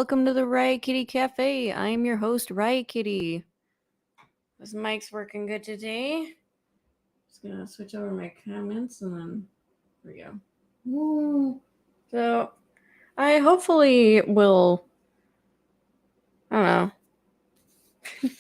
welcome to the Riot Kitty Cafe. I am your host, Riot Kitty. This mic's working good today. Just gonna switch over my comments and then here we go. Woo. So I hopefully will, I don't know,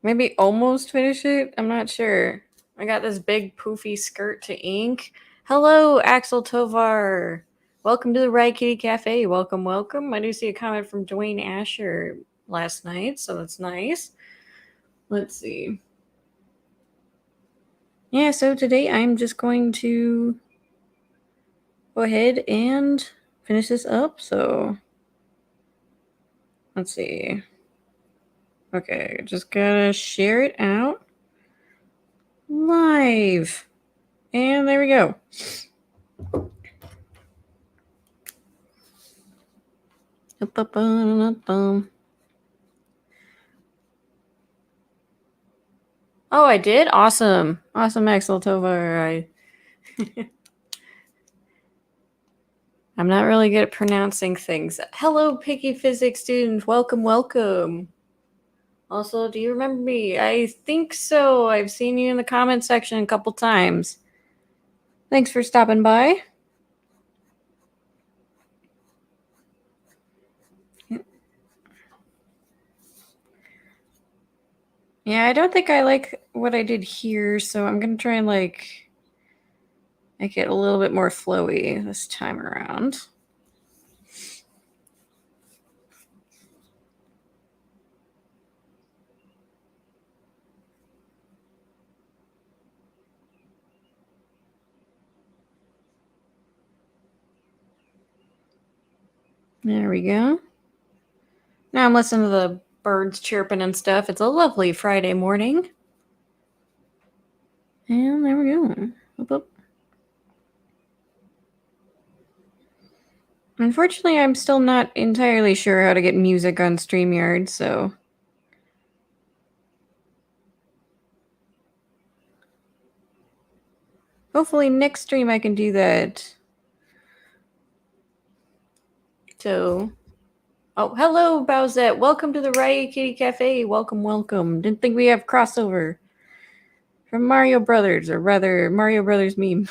maybe almost finish it. I'm not sure. I got this big poofy skirt to ink. Hello, Axel Tovar. Welcome to the Riot Kitty Cafe. Welcome, welcome. I do see a comment from Dwayne Asher last night, so that's nice. Let's see. Yeah, so today I'm just going to go ahead and finish this up. So let's see. Okay, just gotta share it out live. And there we go. Oh, I did? Awesome. Awesome, Axel Tovar. I'm not really good at pronouncing things. Hello, Picky Physics student. Welcome, welcome. Also, do you remember me? I think so. I've seen you in the comment section a couple times. Thanks for stopping by. Yeah, I don't think I like what I did here, so I'm going to try and make it a little bit more flowy this time around. There we go. Now I'm listening to the birds chirping and stuff. It's a lovely Friday morning. And there we go. Oop, oop. Unfortunately, I'm still not entirely sure how to get music on StreamYard, so hopefully next stream I can do that. So, oh, hello, Bowsette. Welcome to the Riot Kitty Cafe. Welcome, welcome. Didn't think we have crossover from Mario Brothers, or rather, Mario Brothers meme.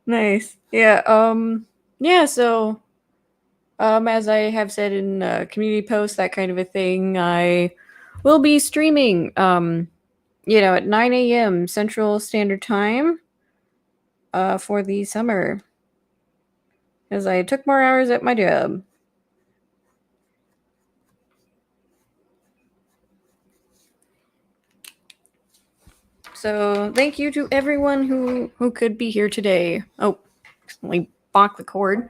Nice. Yeah, yeah, so, as I have said in community posts, that kind of a thing, I will be streaming, at 9 a.m. Central Standard Time, for the summer. Because I took more hours at my job. So thank you to everyone who could be here today. Oh, accidentally bonk the cord.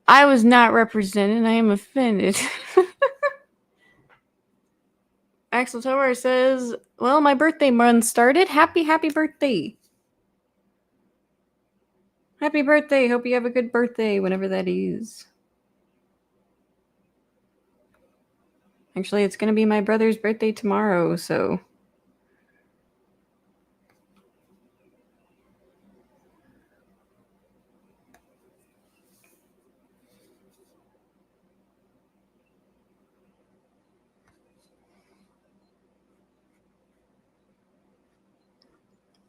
I was not represented. I am offended. Axel Tower says, well, my birthday month started. Happy birthday. Happy birthday. Hope you have a good birthday whenever that is. Actually, it's going to be my brother's birthday tomorrow, so...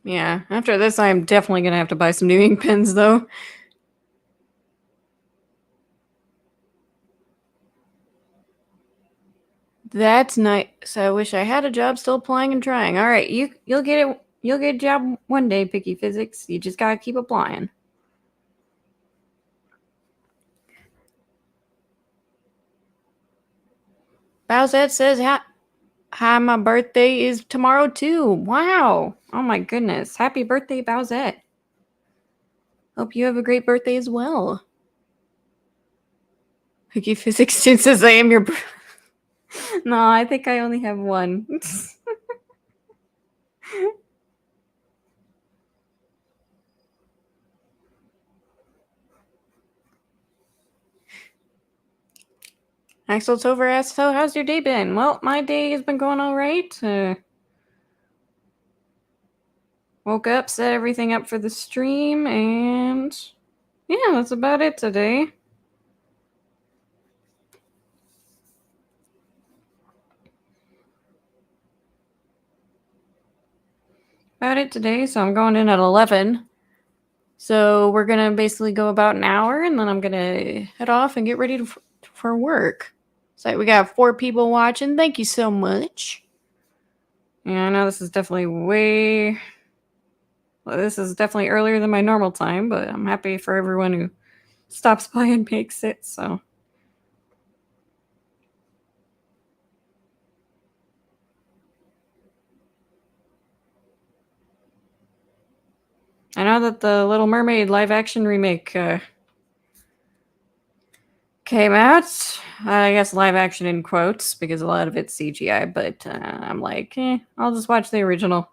Yeah, after this, I'm definitely going to have to buy some new ink pens, though. That's nice. I wish I had a job still applying and trying. All right, you'll get it. You'll get a job one day, Picky Physics. You just gotta keep applying. Bowsette says, hi, my birthday is tomorrow too. Wow. Oh my goodness. Happy birthday, Bowsette. Hope you have a great birthday as well. Picky Physics says I am your No, I think I only have one. Axel Tover asks, so how's your day been? Well, my day has been going all right. Woke up, set everything up for the stream, and yeah, that's about it today. So I'm going in at 11. So we're going to basically go about an hour, and then I'm going to head off and get ready for work. So we got 4 people watching. Thank you so much. Yeah, I know this is definitely this is definitely earlier than my normal time, but I'm happy for everyone who stops by and makes it, so. I know that the Little Mermaid live action remake came out. I guess live action in quotes because a lot of it's CGI, but I'm like, I'll just watch the original.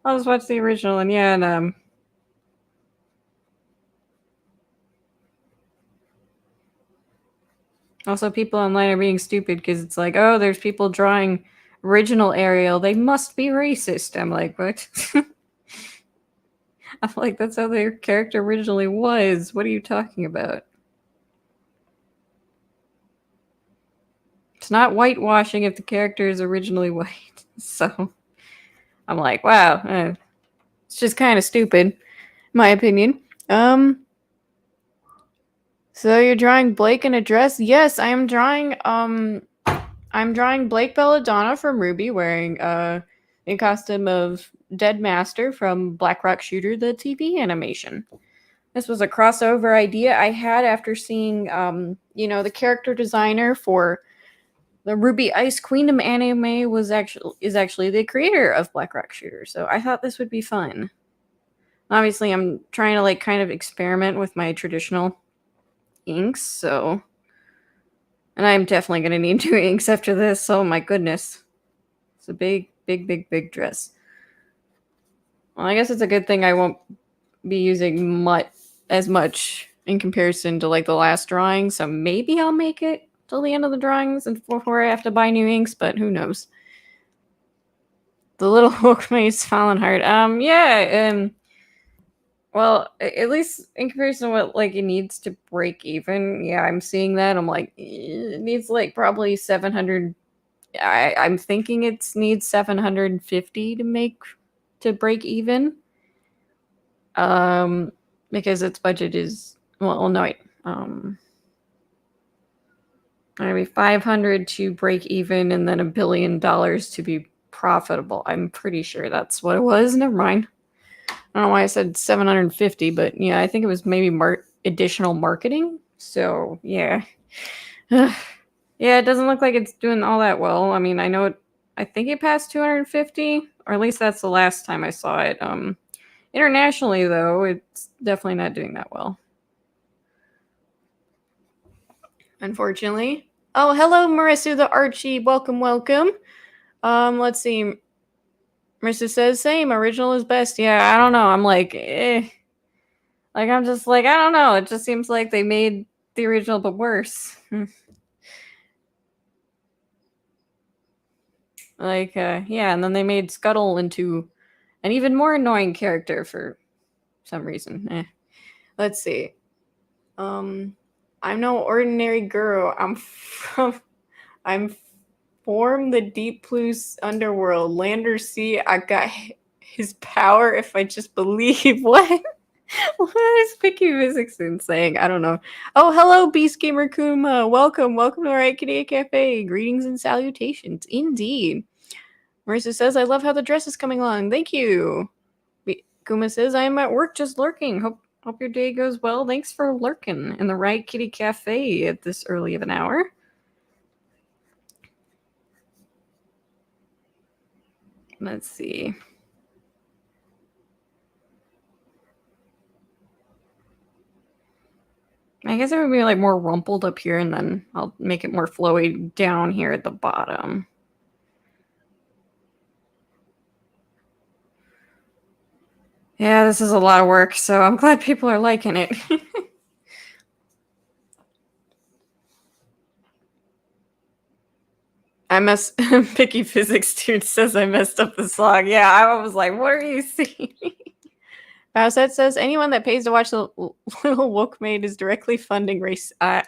I'll just watch the original, and yeah, and also people online are being stupid because it's like, oh, there's people drawing original Ariel. They must be racist. I'm like, what? I'm like, that's how their character originally was. What are you talking about? It's not whitewashing if the character is originally white. So I'm like, wow, it's just kind of stupid, in my opinion. So you're drawing Blake in a dress? Yes, I am drawing. I'm drawing Blake Belladonna from RWBY wearing a costume of Dead Master from Black Rock Shooter, the TV animation. This was a crossover idea I had after seeing, the character designer for the RWBY Ice Queendom anime is actually the creator of Black Rock Shooter. So I thought this would be fun. Obviously, I'm trying to like kind of experiment with my traditional inks, so, and I'm definitely going to need 2 inks after this. Oh my goodness. It's a big, big, big, big dress. Well, I guess it's a good thing I won't be using as much in comparison to like the last drawing, so maybe I'll make it till the end of the drawings and before I have to buy new inks, but who knows. The Little Wolfmaid's Fallen Heart. Well, at least in comparison to what like it needs to break even, yeah, I'm seeing that. I'm like, it needs like probably 700. I'm thinking it needs 750 to break even. Because its budget is no wait. Maybe 500 to break even, and then $1 billion to be profitable. I'm pretty sure that's what it was. Never mind. I don't know why I said 750, but yeah, I think it was maybe additional marketing. So yeah, yeah, it doesn't look like it's doing all that well. I mean, I think it passed 250, or at least that's the last time I saw it. Internationally though, it's definitely not doing that well, unfortunately. Oh, hello, Marissa the Archie. Welcome, welcome. Let's see. Marissa says same. Original is best. Yeah, I don't know. I'm like, Like, I'm just like, I don't know. It just seems like they made the original but worse. Yeah, and then they made Scuttle into an even more annoying character for some reason. Let's see. I'm no ordinary girl. I'm from the deep blue underworld. Land or sea, I got his power if I just believe. What? What is Picky Physics saying? I don't know. Oh, hello, Beast Gamer Kuma. Welcome to Riot Kitty Cafe. Greetings and salutations. Indeed. Marissa says, I love how the dress is coming along. Thank you. Kuma says, I am at work just lurking. Hope your day goes well. Thanks for lurking in the Riot Kitty Cafe at this early of an hour. Let's see. I guess it would be like more rumpled up here, and then I'll make it more flowy down here at the bottom. Yeah, this is a lot of work, so I'm glad people are liking it. Picky Physics dude says I messed up the song. Yeah, I was like, what are you seeing? Bassett says anyone that pays to watch the Little Woke Maid is directly funding race. I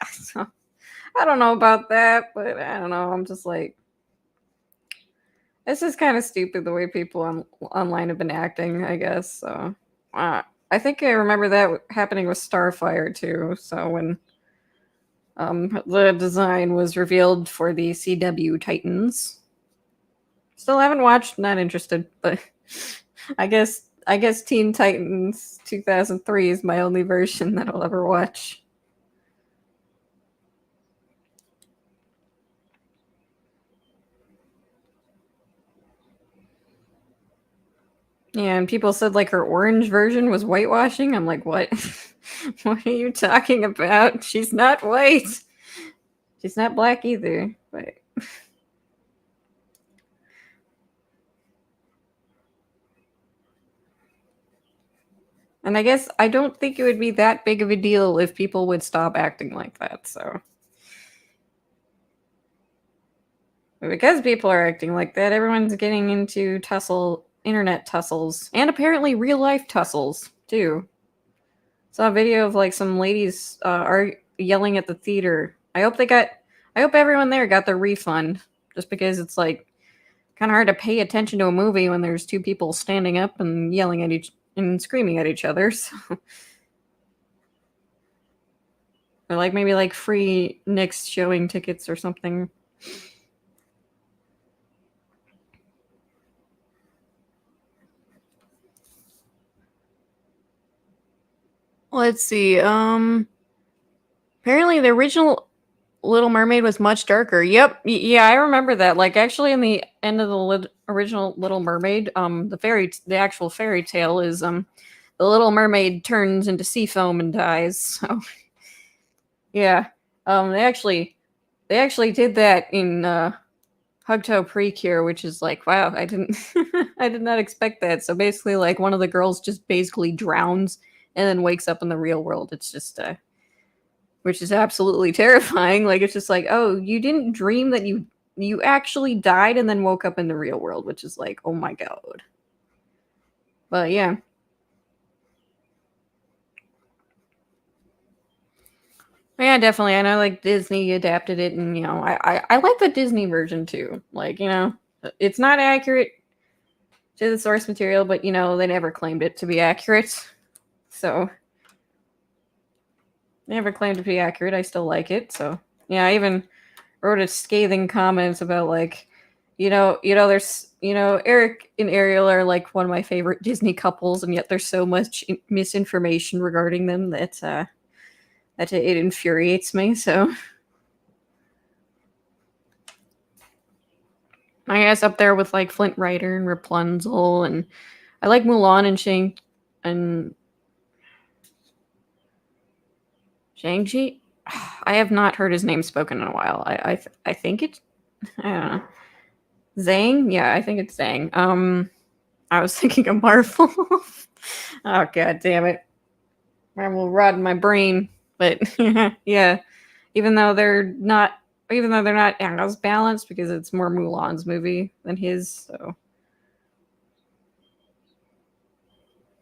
don't know about that, but I don't know. I'm just like, this is kind of stupid the way people online have been acting, I guess. So I think I remember that happening with Starfire too. So when the design was revealed for the CW Titans, still haven't watched. Not interested, but I guess Teen Titans 2003 is my only version that I'll ever watch. Yeah, and people said like her orange version was whitewashing. I'm like, what? What are you talking about? She's not white. She's not black either. But and I guess I don't think it would be that big of a deal if people would stop acting like that. So but because people are acting like that, everyone's getting into internet tussles, and apparently real life tussles too. Saw a video of like some ladies are yelling at the theater. I hope everyone there got their refund, just because it's like kind of hard to pay attention to a movie when there's two people standing up and yelling at each and screaming at each other. So. Or like maybe like free Knicks showing tickets or something. Let's see. Apparently the original Little Mermaid was much darker. Yep. Yeah, I remember that. Like actually in the end of the original Little Mermaid, the actual fairy tale is the Little Mermaid turns into sea foam and dies. So yeah. They actually did that in Hugto Precure, which is like, wow, I didn't I did not expect that. So basically like one of the girls just basically drowns and then wakes up in the real world. It's just which is absolutely terrifying. Like it's just like, oh, you didn't dream that you actually died and then woke up in the real world, which is like, oh my god. But yeah. Yeah, definitely. I know like Disney adapted it and I like the Disney version too. Like, it's not accurate to the source material, but they never claimed it to be accurate. So they never claimed to be accurate. I still like it. So yeah, I even wrote a scathing comment about like, there's Eric and Ariel are like one of my favorite Disney couples, and yet there's so much misinformation regarding them that it infuriates me. So I guess up there with like Flint Rider and Rapunzel, and I like Mulan and Shang-Chi. I have not heard his name spoken in a while. I think it's I don't know. Zhang? Yeah, I think it's Zhang. I was thinking of Marvel. Oh god damn it. Marvel rot in my brain. But yeah. Even though they're not as balanced because it's more Mulan's movie than his,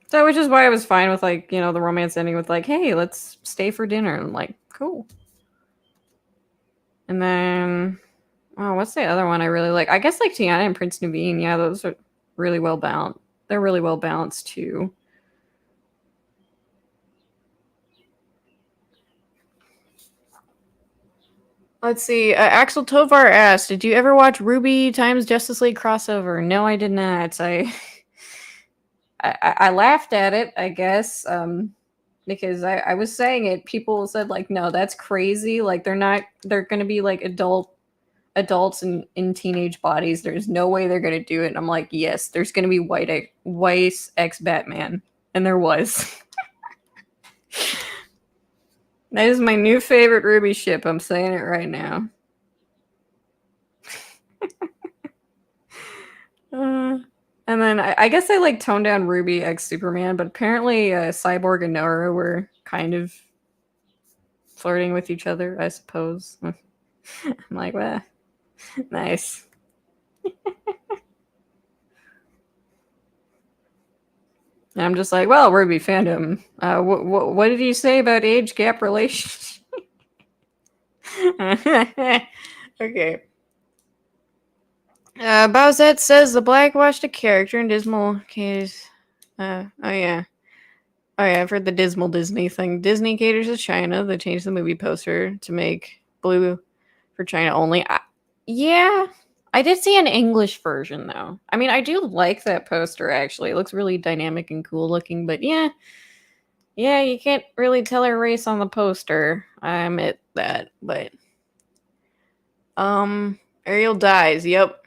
so which is why I was fine with like, the romance ending with like, hey, let's stay for dinner. And like, cool. And then what's the other one I really like? I guess like Tiana and Prince Naveen. Yeah, those are really well balanced. They're really well balanced too. Let's see. Axel Tovar asked, "Did you ever watch RWBY times Justice League crossover?" No, I did not. I laughed at it, I guess, because I was saying it. People said like, "No, that's crazy. Like they're not. They're gonna be like adults in teenage bodies. There's no way they're gonna do it." And I'm like, "Yes, there's gonna be white ex Batman," and there was. That is my new favorite RWBY ship. I'm saying it right now. And then I guess I like toned down RWBY x Superman, but apparently Cyborg and Nora were kind of flirting with each other, I suppose. I'm like, well, nice. And I'm just like, well, RWBY fandom. What did you say about age gap relationship? Okay. Bowsette says the Black watched a character in Dismal case. Oh yeah. Oh yeah, I've heard the Dismal Disney thing. Disney caters to China. They changed the movie poster to make blue for China only. Yeah. I did see an English version though. I mean, I do like that poster actually. It looks really dynamic and cool looking, but yeah. Yeah, you can't really tell her race on the poster. I admit that, but Ariel dies. Yep.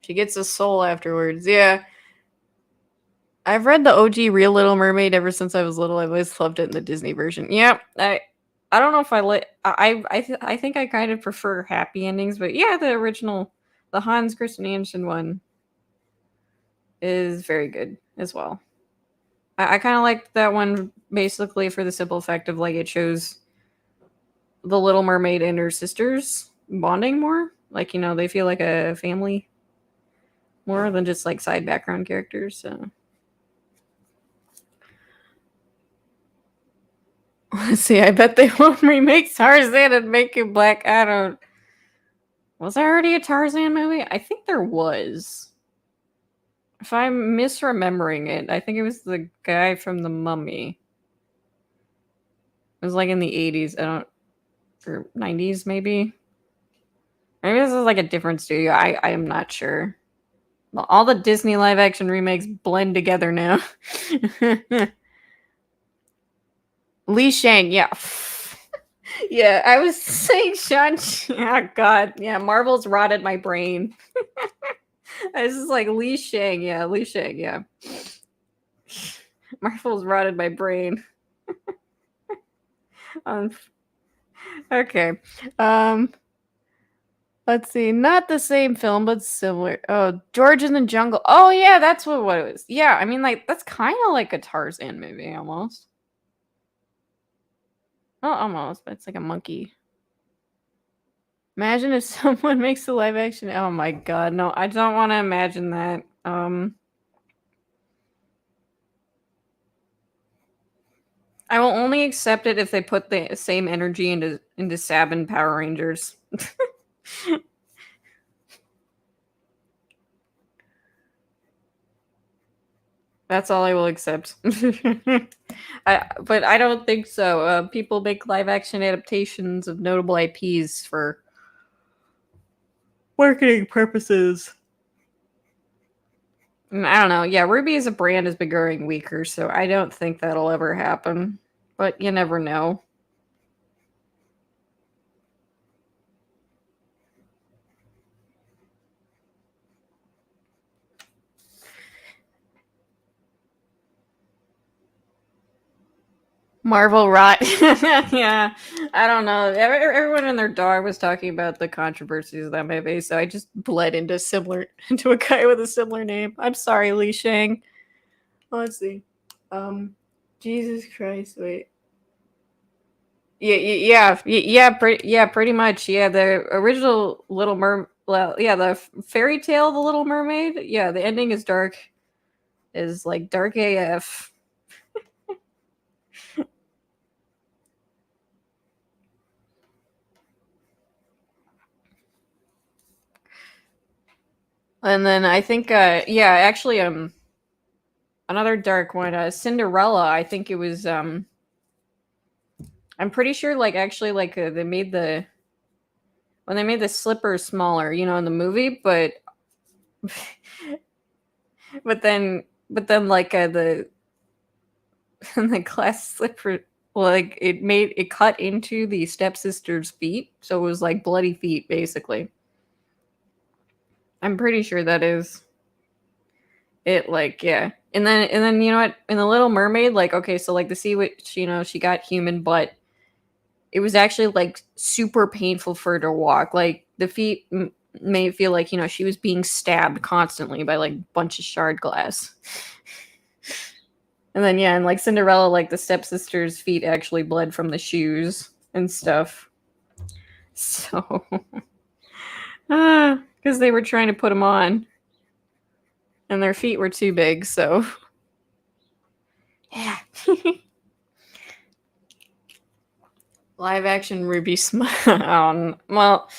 She gets a soul afterwards. Yeah. I've read the OG Real Little Mermaid ever since I was little. I've always loved it in the Disney version. Yep. I don't know if I think I kind of prefer happy endings, but yeah, the original, the Hans Christian Andersen one is very good as well. I kind of like that one basically for the simple fact of like it shows the Little Mermaid and her sisters bonding more. Like, you know, they feel like a family more than just like side background characters. So let's see. I bet they won't remake Tarzan and make him black. I don't. Was there already a Tarzan movie? I think there was. If I'm misremembering it, I think it was the guy from The Mummy. It was like in the 80s. I don't. Or 90s, maybe. Maybe this is like a different studio. I am not sure. Well, all the Disney live action remakes blend together now. Li Shang, yeah. Yeah, I was saying Sean. Oh, God. Yeah, Marvel's rotted my brain. I was just like, Li Shang, yeah, Li Shang, yeah. Marvel's rotted my brain. Okay. Let's see. Not the same film, but similar. Oh, George in the Jungle. Oh, yeah, that's what it was. Yeah, I mean, like, that's kind of like a Tarzan movie, almost. Not almost, but it's like a monkey. Imagine if someone makes a live action. Oh my god, no, I don't want to imagine that. I will only accept it if they put the same energy into Sabin Power Rangers. That's all I will accept. But I don't think so. People make live action adaptations of notable IPs for marketing purposes. I don't know. Yeah, RWBY as a brand has been growing weaker, so I don't think that'll ever happen. But you never know. Marvel rot. Yeah, I don't know. Everyone and their dog was talking about the controversies of that movie, so I just bled into a guy with a similar name. I'm sorry, Li Shang. Let's see. Jesus Christ, wait. Pretty much. Yeah, the original Little Mermaid. Well, yeah, the fairy tale, The Little Mermaid. Yeah, the ending is dark. Is like dark AF. And then I think, yeah, actually, another dark one, Cinderella. I think it was, I'm pretty sure, like, actually, like, they made when they made the slipper smaller, you know, in the movie, but, but then, like, the glass slipper, like, it cut into the stepsister's feet, so it was like bloody feet, basically. I'm pretty sure that is it, like, yeah. And then you know what? In the Little Mermaid, like, okay, so like the Sea Witch, you know, she got human, but it was actually like super painful for her to walk. Like the feet made it feel like, you know, she was being stabbed constantly by like a bunch of shard glass. And then yeah, and like Cinderella, like the stepsister's feet actually bled from the shoes and stuff. So, because they were trying to put them on, and their feet were too big, so Yeah. Live action Ruby Smile. Well,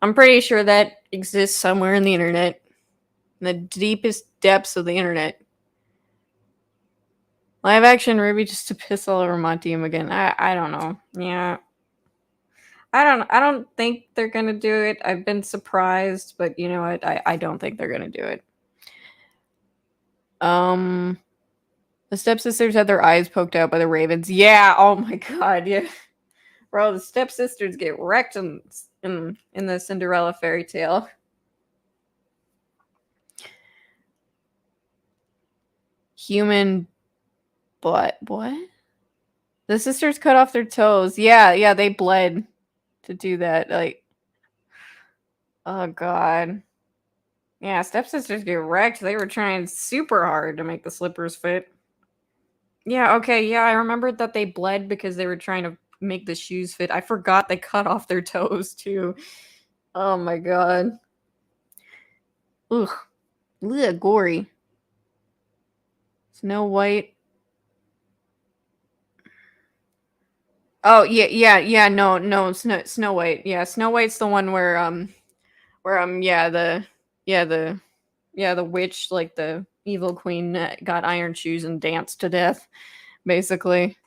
I'm pretty sure that exists somewhere in the internet. In the deepest depths of the internet. Live action Ruby just to piss all over my team again. I don't know. Yeah. I don't think they're gonna do it. I've been surprised, but you know what? I don't think they're gonna do it. The stepsisters had their eyes poked out by the ravens. Yeah, oh my god, yeah. Bro, the stepsisters get wrecked in the Cinderella fairy tale. Human butt. What? The sisters cut off their toes. Yeah, they bled to do that. Like, oh god. Yeah, stepsisters get wrecked. They were trying super hard to make the slippers fit. Yeah, okay, yeah, I remembered that they bled because they were trying to make the shoes fit. I forgot they cut off their toes too. Oh my god. Ugh. Ugh, gory. Snow White. Oh yeah. No, Snow White. Yeah, Snow White's the one where yeah the the witch, like the evil queen, got iron shoes and danced to death, basically.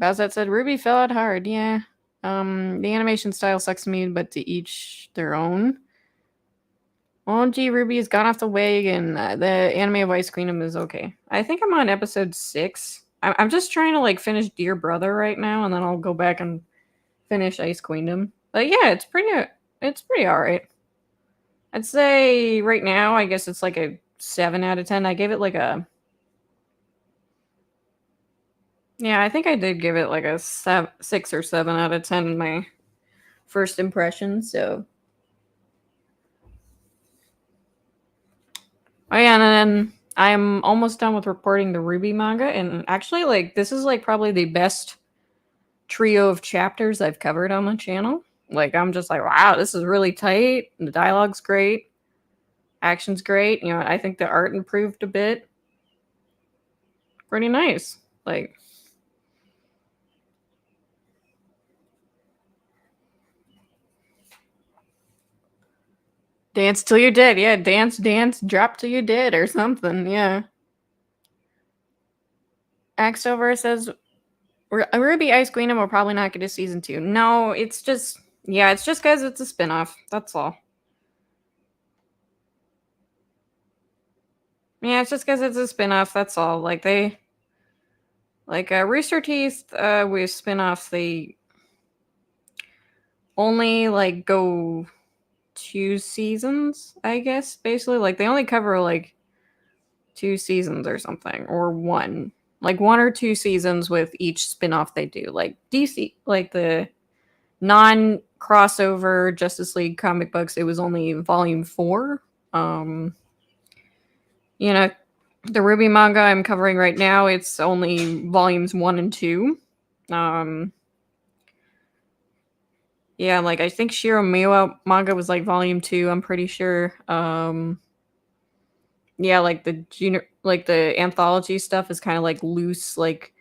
Bowsette said Ruby fell out hard. Yeah. The animation style sucks to me, but to each their own. OMG, Ruby has gone off the wagon. The anime of Ice Queendom is okay. I think I'm on episode 6. I'm just trying to like finish Dear Brother right now, and then I'll go back and finish Ice Queendom. But yeah, it's pretty alright. I'd say right now, I guess it's like a 7 out of 10. I gave it like a... Yeah, I think I did give it like a 6 or 7 out of 10 in my first impression, so... Oh yeah, and then I'm almost done with reporting the RWBY manga, and actually, like, this is like probably the best trio of chapters I've covered on the channel. Like, I'm just like, wow, this is really tight. The dialogue's great. Action's great. You know, I think the art improved a bit. Pretty nice. Like, dance till you're dead. Yeah, dance, drop till you're dead or something. Yeah. Axover says RWBY Ice Queendom will probably not get a season 2. No, it's just because it's a spinoff. That's all. Yeah, it's just because it's a spinoff. That's all. Like Rooster Teeth with spinoffs, they only like go 2 seasons, I guess. Basically, like they only cover like 2 seasons or something, or 1 or 2 seasons with each spinoff they do. Like DC, like the non crossover Justice League comic books, it was only volume 4. You know, the RWBY manga I'm covering right now, it's only volumes 1 and 2. Yeah, like I think Shiro Miwa manga was like volume 2, I'm pretty sure. Yeah, like the anthology stuff is kind of like loose, like,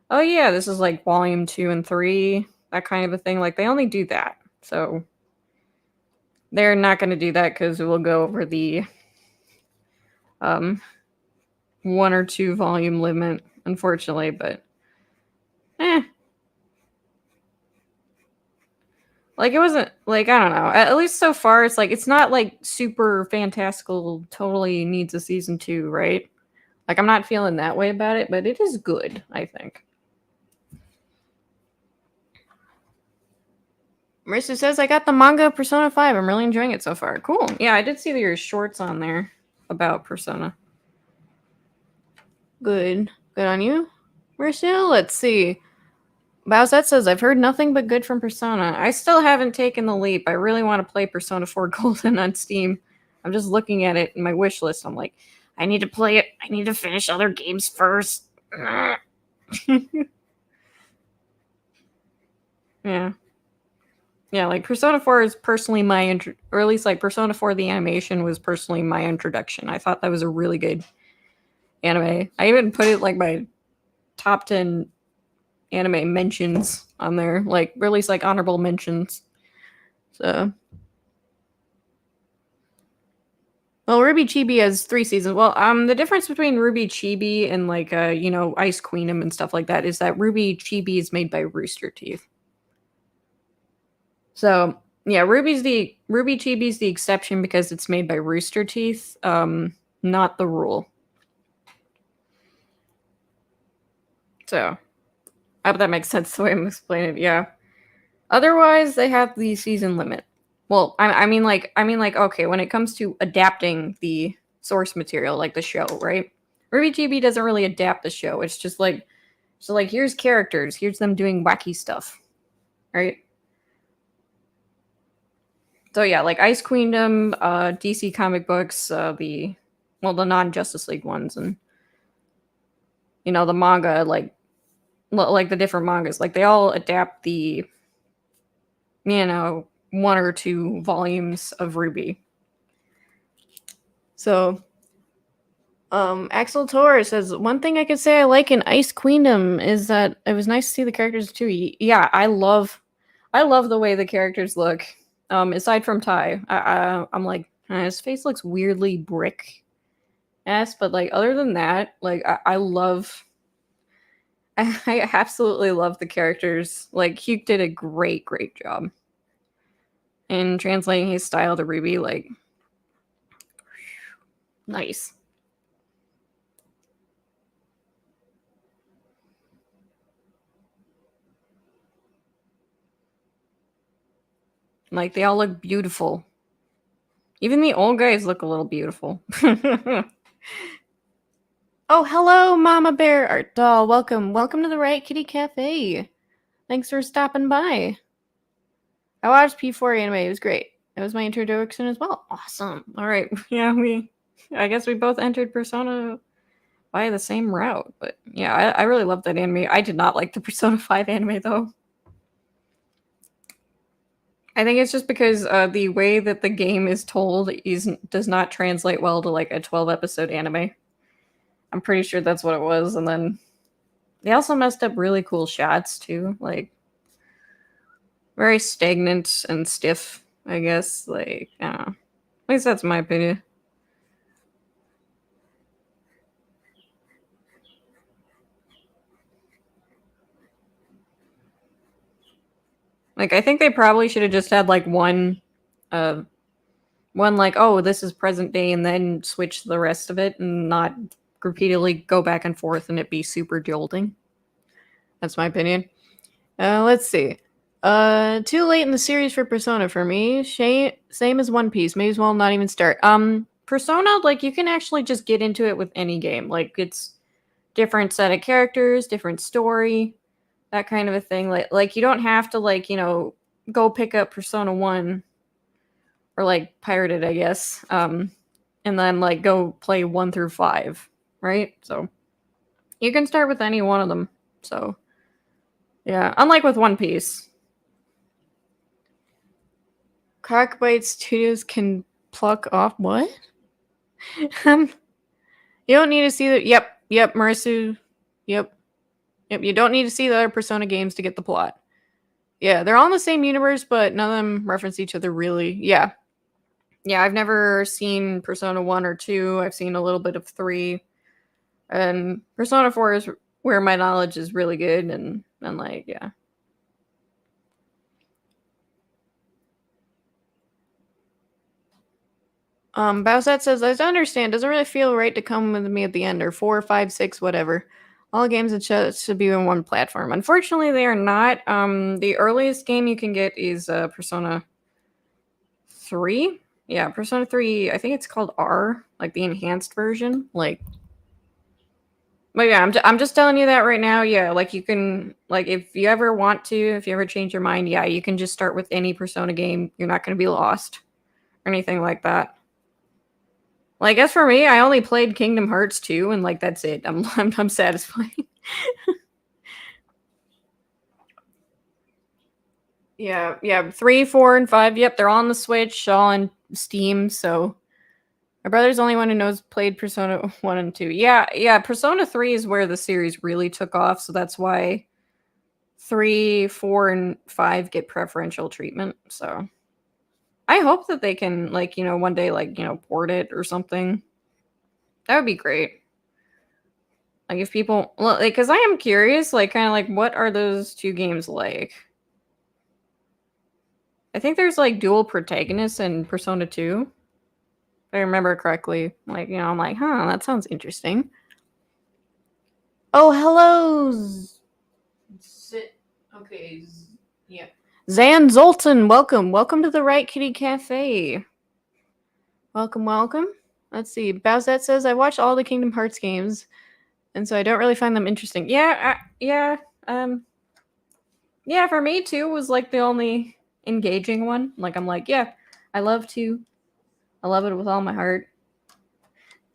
oh yeah, this is like volume 2 and 3, that kind of a thing. Like they only do that. So they're not going to do that because we'll go over the 1 or 2 volume limit, unfortunately, but like it wasn't like, I don't know. At least so far, it's like it's not like super fantastical. Totally needs a season 2, right? Like I'm not feeling that way about it, but it is good, I think. Marissa says I got the manga of Persona 5. I'm really enjoying it so far. Cool. Yeah, I did see your shorts on there about Persona. Good. Good on you, Marissa. Let's see. Bowsette says, I've heard nothing but good from Persona. I still haven't taken the leap. I really want to play Persona 4 Golden on Steam. I'm just looking at it in my wish list. I'm like, I need to play it. I need to finish other games first. Yeah. Yeah, like Persona 4 is personally my or at least like Persona 4 the animation was personally my introduction. I thought that was a really good anime. I even put it like my top 10 anime mentions on there, like release like honorable mentions. So, well, RWBY Chibi has 3 seasons. Well, the difference between RWBY Chibi and like Ice Queendom and stuff like that is that RWBY Chibi is made by Rooster Teeth. So yeah, RWBY Chibi is the exception because it's made by Rooster Teeth, not the rule. So I hope that makes sense the way I'm explaining it. Yeah. Otherwise, they have the season limit. Well, I mean, okay, when it comes to adapting the source material, like the show, right? RWBY Chibi doesn't really adapt the show. It's just like, so like, here's characters, here's them doing wacky stuff, right? So yeah, like Ice Queendom, DC comic books, the non-Justice League ones, and the manga, like the different mangas, like they all adapt the 1 or 2 volumes of RWBY. So Axel Tor says, one thing I could say I like in Ice Queendom is that it was nice to see the characters too. Yeah, I love the way the characters look. Aside from Ty, I'm like, his face looks weirdly brick ass, but like other than that, like I absolutely love the characters. Like Hugh did a great job in translating his style to RWBY. Like, nice. Like they all look beautiful. Even the old guys look a little beautiful. Oh, hello, Mama Bear Art Doll. Welcome to the Riot Kitty Cafe. Thanks for stopping by. I watched P4 anime. It was great. It was my introduction as well. Awesome. All right. Yeah, I guess we both entered Persona by the same route. But yeah, I really loved that anime. I did not like the Persona 5 anime, though. I think it's just because the way that the game is told does not translate well to like a 12-episode anime. I'm pretty sure that's what it was. And then they also messed up really cool shots too, like very stagnant and stiff, I guess. Like, I don't know. At least that's my opinion. Like, I think they probably should have just had like one like, oh, this is present day, and then switch the rest of it and not repeatedly go back and forth and it be super jolting. That's my opinion. Let's see. Too late in the series for Persona for me. Same as One Piece. May as well not even start. Persona, like, you can actually just get into it with any game. Like, it's different set of characters, different story, that kind of a thing. Like you don't have to, like, go pick up Persona 1 or, like, pirate it, I guess. And then, like, go play 1 through 5, right? So, you can start with any one of them. So, yeah, unlike with One Piece. Cockbite Studios can pluck off what? You don't need to see the yep, Marisu. Yep. You don't need to see the other Persona games to get the plot. Yeah, they're all in the same universe, but none of them reference each other really. Yeah. Yeah, I've never seen Persona 1 or 2. I've seen a little bit of 3. And Persona 4 is where my knowledge is really good, and like, yeah. Bowsette says, I understand. Doesn't really feel right to come with me at the end, or 4, 5, 6, whatever. All games and should be on one platform. Unfortunately, they are not. The earliest game you can get is Persona 3. Yeah, Persona 3, I think it's called R, like the enhanced version. Like, but yeah, I'm just telling you that right now. Yeah, like, you can, like, if you ever want to, if you ever change your mind, yeah, you can just start with any Persona game. You're not going to be lost or anything like that. Like, as for me, I only played Kingdom Hearts 2, and like, that's it. I'm satisfied. Yeah, 3, 4, and 5. Yep, they're all on the Switch, all on Steam. So, My brother's the only one who knows played Persona 1 and 2. Yeah, Persona 3 is where the series really took off, so that's why 3, 4, and 5 get preferential treatment. So I hope that they can, like, one day, like, port it or something. That would be great. Like, if people, like, because I am curious, like, kind of like, what are those two games like? I think there's, like, dual protagonists in Persona 2. If I remember correctly. Like, I'm like, that sounds interesting. Oh, hello! Okay, yeah. Zan Zoltan, welcome. Welcome to the Riot Kitty Cafe. Welcome. Let's see. Bowsette says, I watch all the Kingdom Hearts games, and so I don't really find them interesting. Yeah, for me, 2 was, like, the only engaging one. Like, I'm like, yeah, I love 2. I love it with all my heart.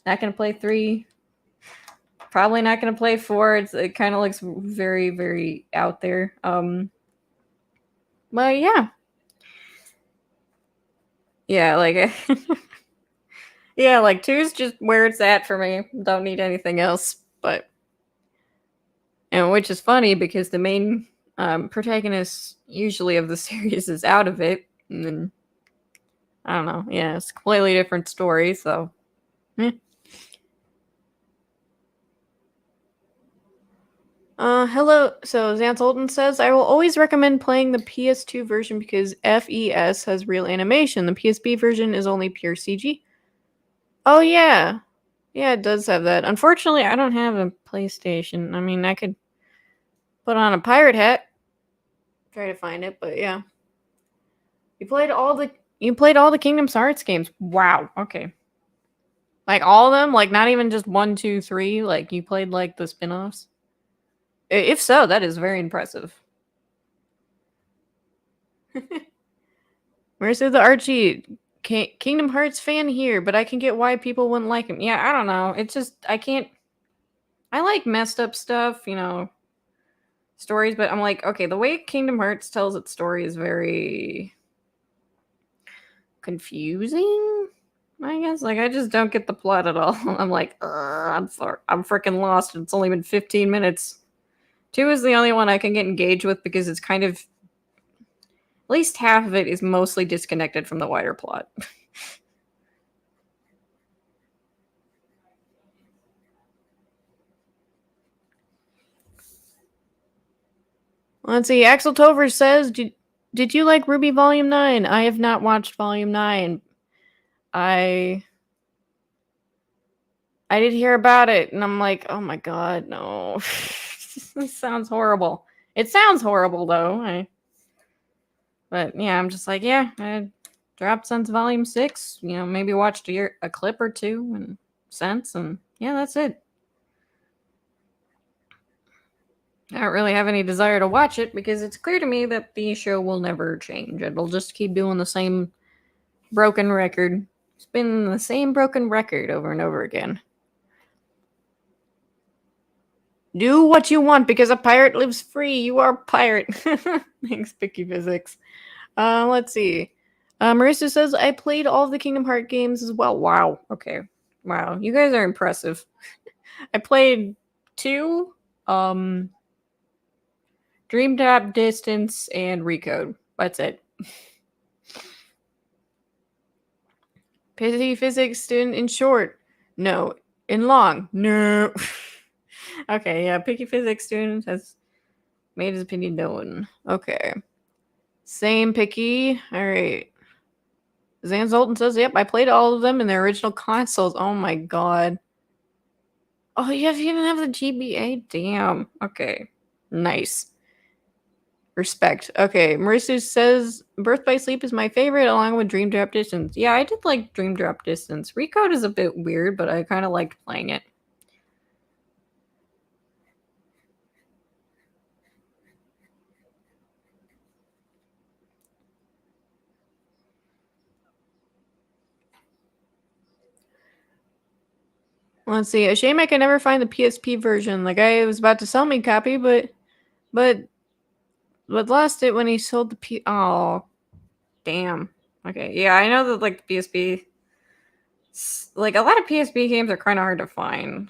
Not gonna play 3. Probably not gonna play 4. It kind of looks very, very out there. But yeah. Yeah, like yeah, like 2's just where it's at for me. Don't need anything else. But which is funny because the main protagonist usually of the series is out of it, and then I don't know. Yeah, it's a completely different story. So. Hello. So Xanth Olden says, I will always recommend playing the PS2 version because FES has real animation. The PSP version is only pure CG. Oh, yeah. Yeah, it does have that. Unfortunately, I don't have a PlayStation. I mean, I could put on a pirate hat, try to find it, but yeah. You played all the Kingdom Hearts games. Wow. Okay. Like all of them? Like not even just 1, 2, 3? Like you played like the spin-offs? If so, that is very impressive. Where's the Archie Kingdom Hearts fan here, but I can get why people wouldn't like him. Yeah, I don't know. It's just I can't. I like messed up stuff, stories, but I'm like, okay, the way Kingdom Hearts tells its story is very confusing. I guess like I just don't get the plot at all. I'm like, I'm freaking lost. It's only been 15 minutes. 2 is the only one I can get engaged with because it's kind of at least half of it is mostly disconnected from the wider plot. Let's see. Axel Tover says, did you like RWBY Volume 9? I have not watched Volume 9. I did hear about it, and I'm like, oh my god, no. This sounds horrible. It sounds horrible, though. But yeah, I'm just like, yeah, I dropped since Volume 6. Maybe watched a clip or two and since, and yeah, that's it. I don't really have any desire to watch it because it's clear to me that the show will never change. It'll just keep doing the same broken record. It's been the same broken record over and over again. Do what you want because a pirate lives free. You are a pirate. Thanks, Picky Physics. Let's see. Marissa says, I played all of the Kingdom Hearts games as well. Wow. Okay. Wow. You guys are impressive. I played 2, Dream Drop Distance, and Recode. That's it. Picky Physics student in short. No. In long. No. Okay, yeah. Picky Physics student has made his opinion known. Okay. Same Picky. Alright. Zan Zoltan says, yep, I played all of them in their original consoles. Oh my god. Oh, you even have the GBA? Damn. Okay. Nice. Respect. Okay. Marissa says, Birth by Sleep is my favorite, along with Dream Drop Distance. Yeah, I did like Dream Drop Distance. Recode is a bit weird, but I kind of liked playing it. Let's see. A shame I can never find the PSP version. The guy was about to sell me a copy, but lost it when he sold the Oh, damn. Okay, yeah, I know that like the PSP Like a lot of PSP games are kind of hard to find.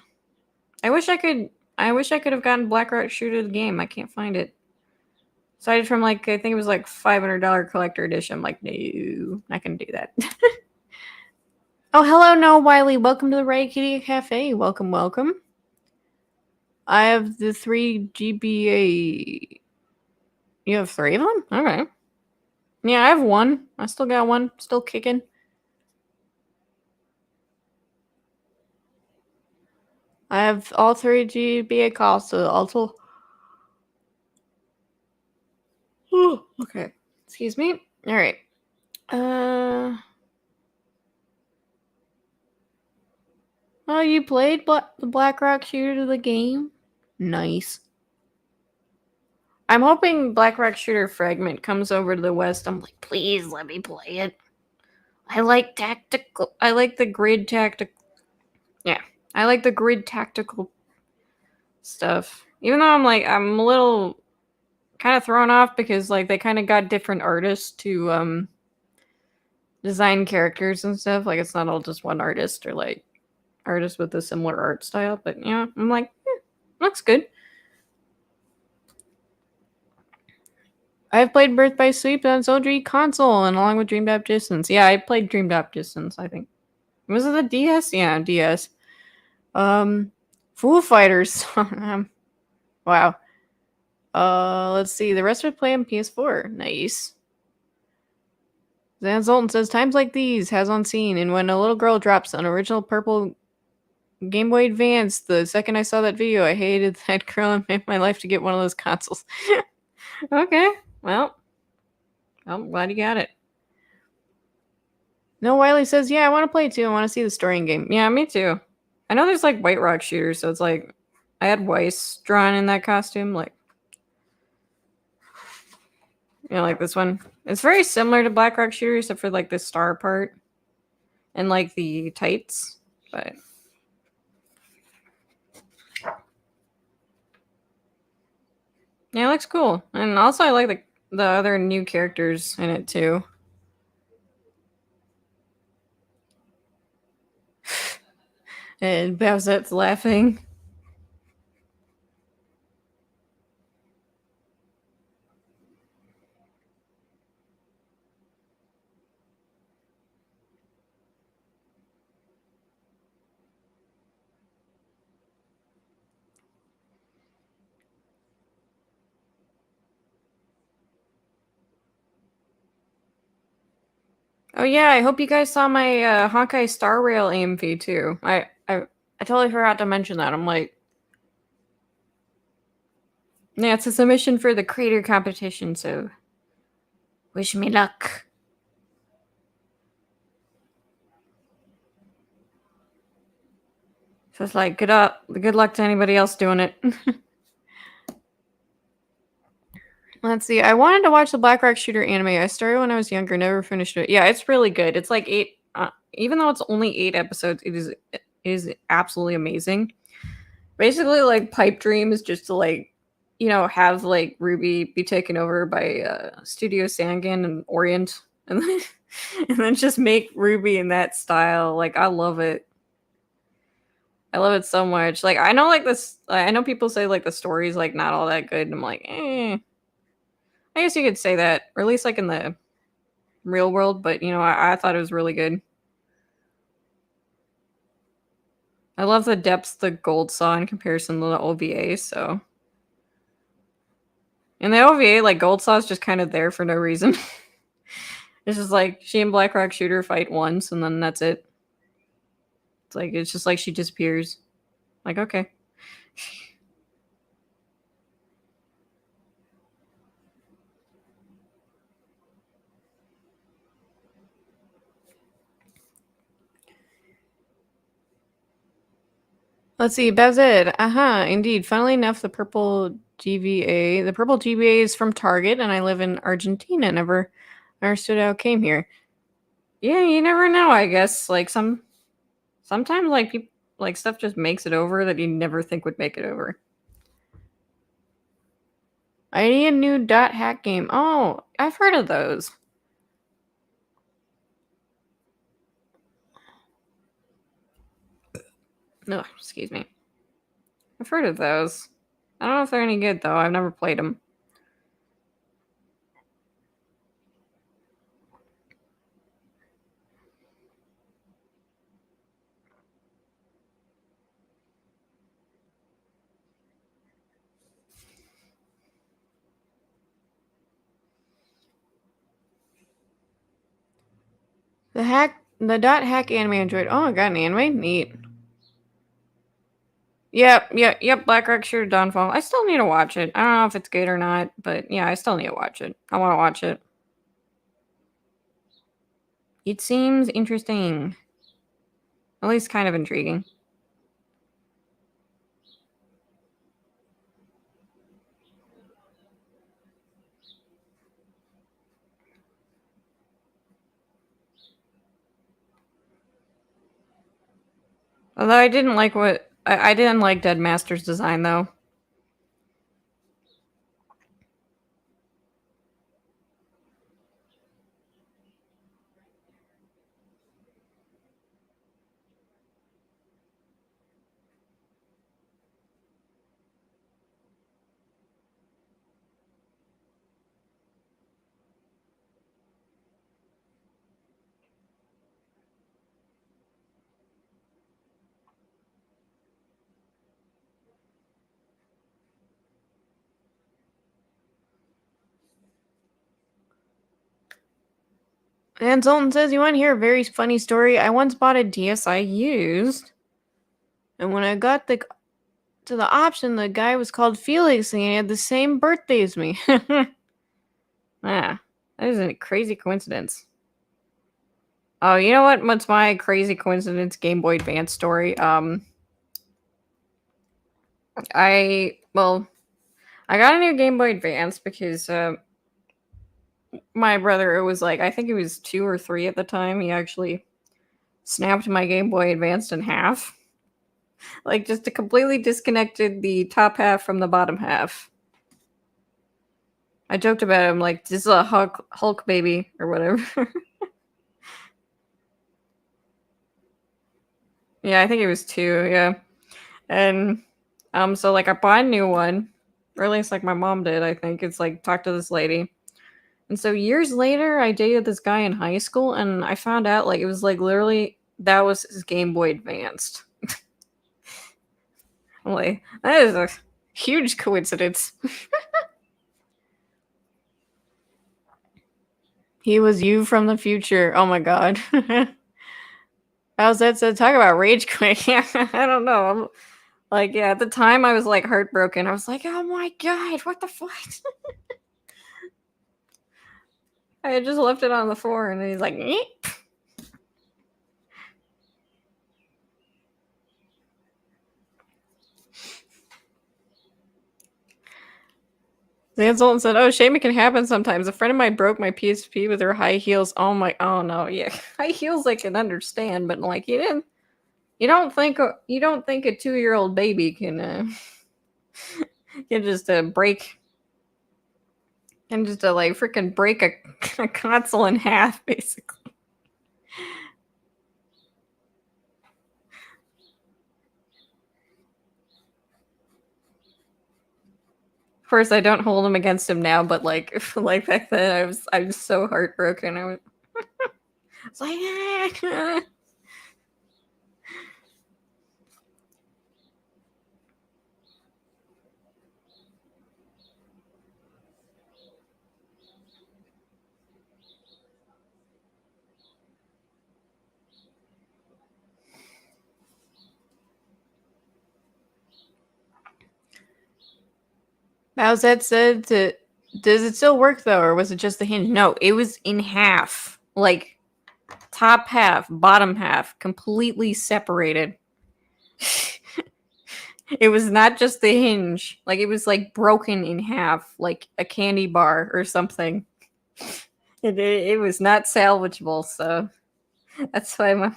I wish I could have gotten Black Rock Shooter the game. I can't find it. Aside from like I think it was like $500 collector edition. I'm like, no, I can do that. Oh, hello, No Wiley. Welcome to the Riot Kitty Cafe. Welcome, welcome. I have the 3 GBA. You have 3 of them? Okay. Yeah, I have 1. I still got 1. Still kicking. I have all 3 GBA calls, so also. Oh, okay. Excuse me. All right. Oh, you played the Black Rock Shooter the game? Nice. I'm hoping Black Rock Shooter Fragment comes over to the West. I'm like, please let me play it. I like tactical. I like the grid tactical. Yeah, I like the grid tactical stuff. Even though I'm a little kind of thrown off because like they kind of got different artists to design characters and stuff. Like it's not all just one artist or like artists with a similar art style. But yeah, I'm like, looks good. I've played Birth by Sleep on OG console and along with Dreamed Up Distance. Yeah, I played Dreamed Up Distance, I think. Was it the DS? Yeah, DS. Foo Fighters. Wow. Let's see. The rest of it play on PS4. Nice. Zan Zoltan says, times like these has on scene, and when a little girl drops an original purple Game Boy Advance, the second I saw that video, I hated that girl and made my life to get one of those consoles. Okay. Well, I'm glad you got it. No, Wiley says, yeah, I want to play it too. I want to see the story in game. Yeah, me too. I know there's like White Rock Shooter, so it's like I had Weiss drawn in that costume, like like this one. It's very similar to Black Rock Shooter, except for like the star part and like the tights, but yeah, it looks cool. And also I like the other new characters in it too. And Bowsette's laughing. Oh yeah, I hope you guys saw my Honkai Star Rail AMV too. I totally forgot to mention that. I'm like, yeah, it's a submission for the creator competition, so wish me luck. So it's like, good luck to anybody else doing it. Let's see. I wanted to watch the Black Rock Shooter anime. I started when I was younger, never finished it. Yeah, it's really good. It's like 8. Even though it's only 8 episodes, it is absolutely amazing. Basically, like Pipe Dream is just to like, have like RWBY be taken over by Studio Sangan and Orient, and then and then just make RWBY in that style. Like I love it. I love it so much. Like I know like this. I know people say like the story's like not all that good, and I'm like, eh. I guess you could say that, or at least like in the real world. But I thought it was really good. I love the depths the gold saw in comparison to the OVA. So in the OVA, like gold saw is just kind of there for no reason. It's just like she and Black Rock Shooter fight once, and then that's it. It's just like she disappears. Like okay. Let's see, Bazed. Indeed. Funnily enough, the purple GBA is from Target, and I live in Argentina. Never understood how it came here. Yeah, you never know. I guess like sometimes like people like stuff just makes it over that you never think would make it over. I need a new dot hack game. Oh, I've heard of those. Ugh, excuse me. I've heard of those. I don't know if they're any good, though. I've never played them. The dot hack anime android. Oh, I got an anime? Neat. Yep, Black Rock Shooter Dawnfall. I still need to watch it. I don't know if it's good or not, but yeah, I still need to watch it. I want to watch it. It seems interesting. At least kind of intriguing. Although I didn't like I didn't like Dead Master's design, though. And Zoltan says, you want to hear a very funny story? I once bought a DSi used, and when I got to the option, the guy was called Felix, and he had the same birthday as me. Ah, that is a crazy coincidence. Oh, you know what? What's my crazy coincidence Game Boy Advance story? I got a new Game Boy Advance because my brother, it was like, I think he was 2 or 3 at the time. He actually snapped my Game Boy Advance in half. Like, just completely disconnected the top half from the bottom half. I joked about him like, this is a Hulk baby or whatever. Yeah, I think it was 2, yeah. And so like I bought a new one. Or at least like my mom did, I think. It's like talk to this lady. And so years later I dated this guy in high school and I found out like it was like literally that was his Game Boy Advanced. I'm like, that is a huge coincidence. He was you from the future. Oh my god. How's that said? Talk about rage quit. Yeah, I don't know. Like, yeah, at the time I was like heartbroken. I was like, oh my god, what the fuck? I had just left it on the floor and he's like, Eep. The consultant said, oh, shame it can happen sometimes. A friend of mine broke my PSP with her high heels. Oh no, yeah. High heels I can understand, but like you don't think a 2-year-old baby can can just break and just like freaking break a console in half, basically. Of course, I don't hold him against him now, but like like back then, I was so heartbroken. I was like, ah. Bowsette said to, does it still work though, or was it just the hinge? No, it was in half. Like top half, bottom half, completely separated. It was not just the hinge. Like it was like broken in half, like a candy bar or something. It was not salvageable, so that's why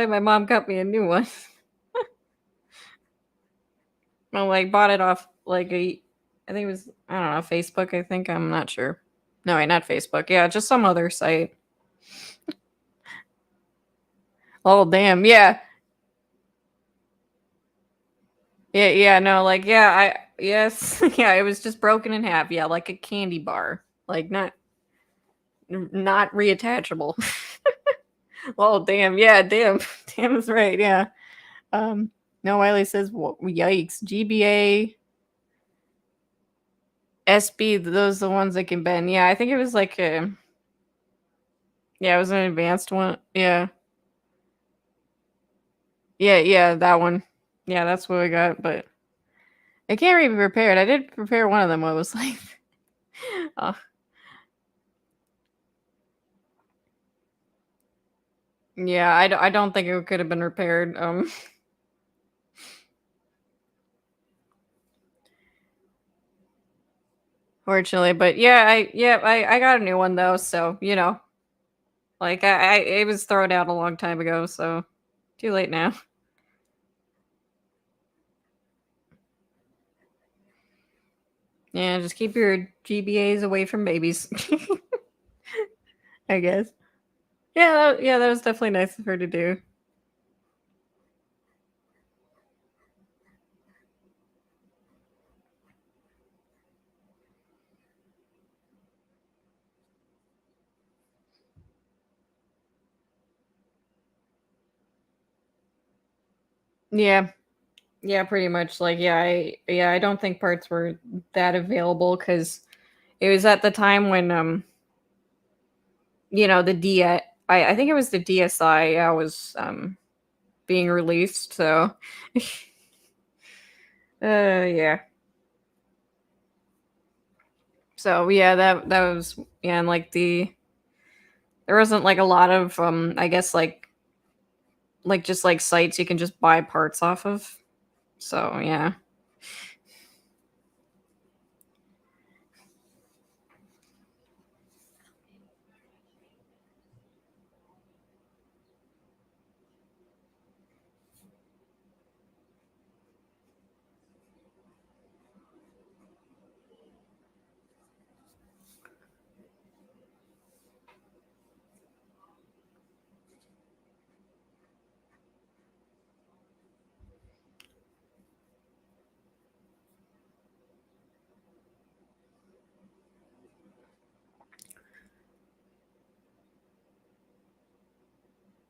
my mom got me a new one. I like bought it off like I think it was, I don't know, Facebook, I think. I'm not sure. No, wait, not Facebook. Yeah, just some other site. Oh damn, yeah. Yeah, no, like, yes, yeah, it was just broken in half. Yeah, like a candy bar. Like, not reattachable. Oh, damn. Yeah, damn. Damn is right. Yeah. No, Wiley says, yikes. GBA, SB, those are the ones that can bend. Yeah, I think it was like yeah, it was an advanced one. Yeah. Yeah, that one. Yeah, that's what I got, but it can't be repaired. I did prepare one of them. What was like, uh, yeah, I don't think it could have been repaired. Fortunately, but yeah, I got a new one though, so like it was thrown out a long time ago, so too late now. Yeah, just keep your GBAs away from babies. I guess. Yeah, that was definitely nice of her to do. Yeah, yeah, pretty much. Like, I don't think parts were that available because it was at the time when the I think it was the DSi was being released. So, yeah. So yeah, that was and like there wasn't like a lot of I guess like just like sites you can just buy parts off of. So yeah.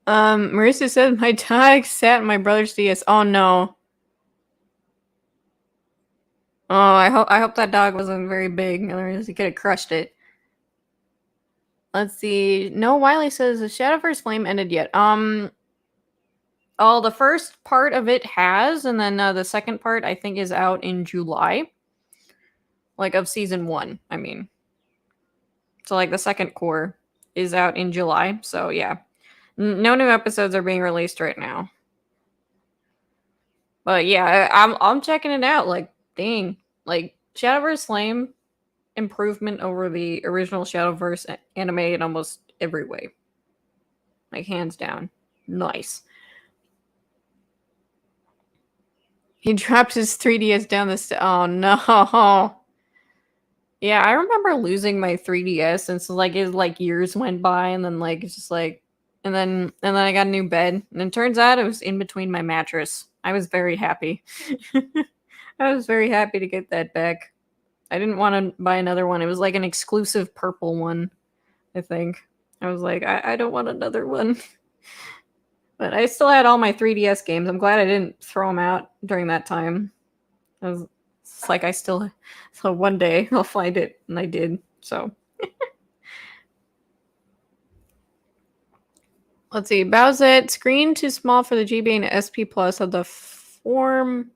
Marissa said my dog sat in my brother's DS. Oh no. Oh, I hope that dog wasn't very big, otherwise he could have crushed it. Let's see. No, Wiley says the Shadowverse Flame ended yet. Oh, the first part of it has, and then the second part I think is out in July. Like of season 1, I mean. So like the second core is out in July. So yeah. No new episodes are being released right now. But yeah, I'm checking it out. Like, dang. Like Shadowverse Flame improvement over the original Shadowverse anime in almost every way. Like hands down. Nice. He dropped his 3DS down the oh no. Yeah, I remember losing my 3DS and so like it like years went by and then like it's just like and then I got a new bed and it turns out it was in between my mattress. I was very happy. I was very happy to get that back. I didn't want to buy another one. It was like an exclusive purple one, I think. I was like, I don't want another one. But I still had all my 3DS games. I'm glad I didn't throw them out during that time. It's like I still, so one day I'll find it, and I did. So let's see. Bowsette screen too small for the GB and SP Plus of the form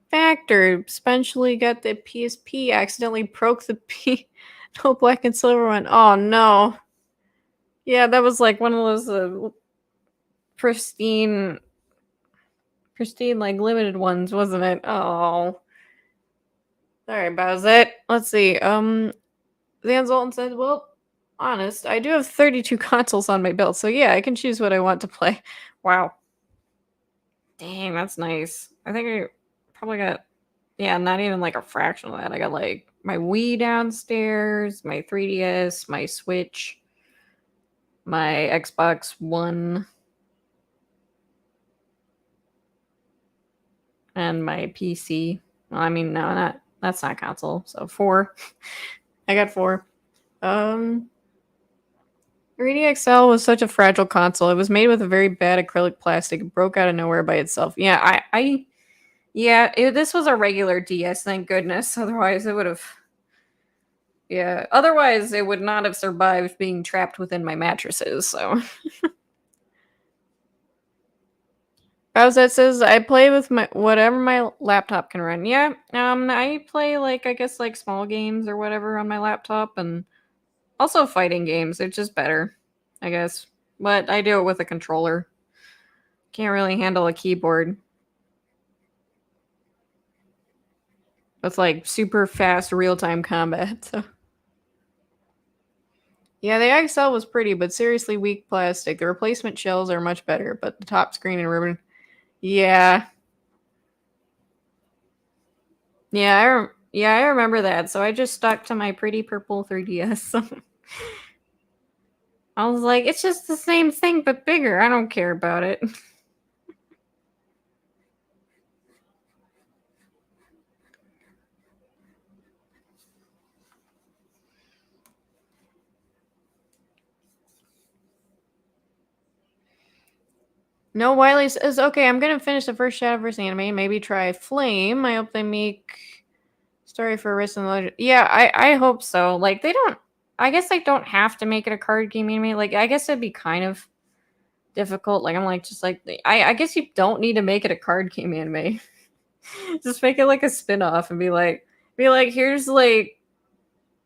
factor. Eventually got the PSP. Accidentally broke the P. No black and silver one. Oh no. Yeah, that was like one of those pristine like limited ones, wasn't it? Oh. Alright, Bowsette. Let's see. Van Zoltan said, well, honest, I do have 32 consoles on my belt, so yeah, I can choose what I want to play. Wow. Dang, that's nice. I think I probably got, yeah, not even like a fraction of that. I got like my Wii downstairs, my 3DS, my Switch, my Xbox One. and my PC. Well, I mean, no, that's not console. So 4. I got 4. 3D XL was such a fragile console. It was made with a very bad acrylic plastic. It broke out of nowhere by itself. Yeah, this was a regular DS, thank goodness. Otherwise, it would have. Yeah, otherwise, it would not have survived being trapped within my mattresses, so. That says I play with my whatever my laptop can run. Yeah, I play I guess small games or whatever on my laptop, and also fighting games. It's just better, I guess. But I do it with a controller. Can't really handle a keyboard with super fast real-time combat. So. Yeah, the XL was pretty, but seriously weak plastic. The replacement shells are much better, but the top screen and ribbon. Yeah. Yeah, I remember that. So I just stuck to my pretty purple 3DS. I was like, it's just the same thing but bigger. I don't care about it. No, Wiley says, okay, I'm gonna finish the first Shadowverse anime, maybe try Flame. I hope they make story for Risk and Legend. Yeah, I hope so. They don't, I guess they don't have to make it a card game anime. I guess it'd be kind of difficult. I guess you don't need to make it a card game anime. Just make it a spin-off and be like, here's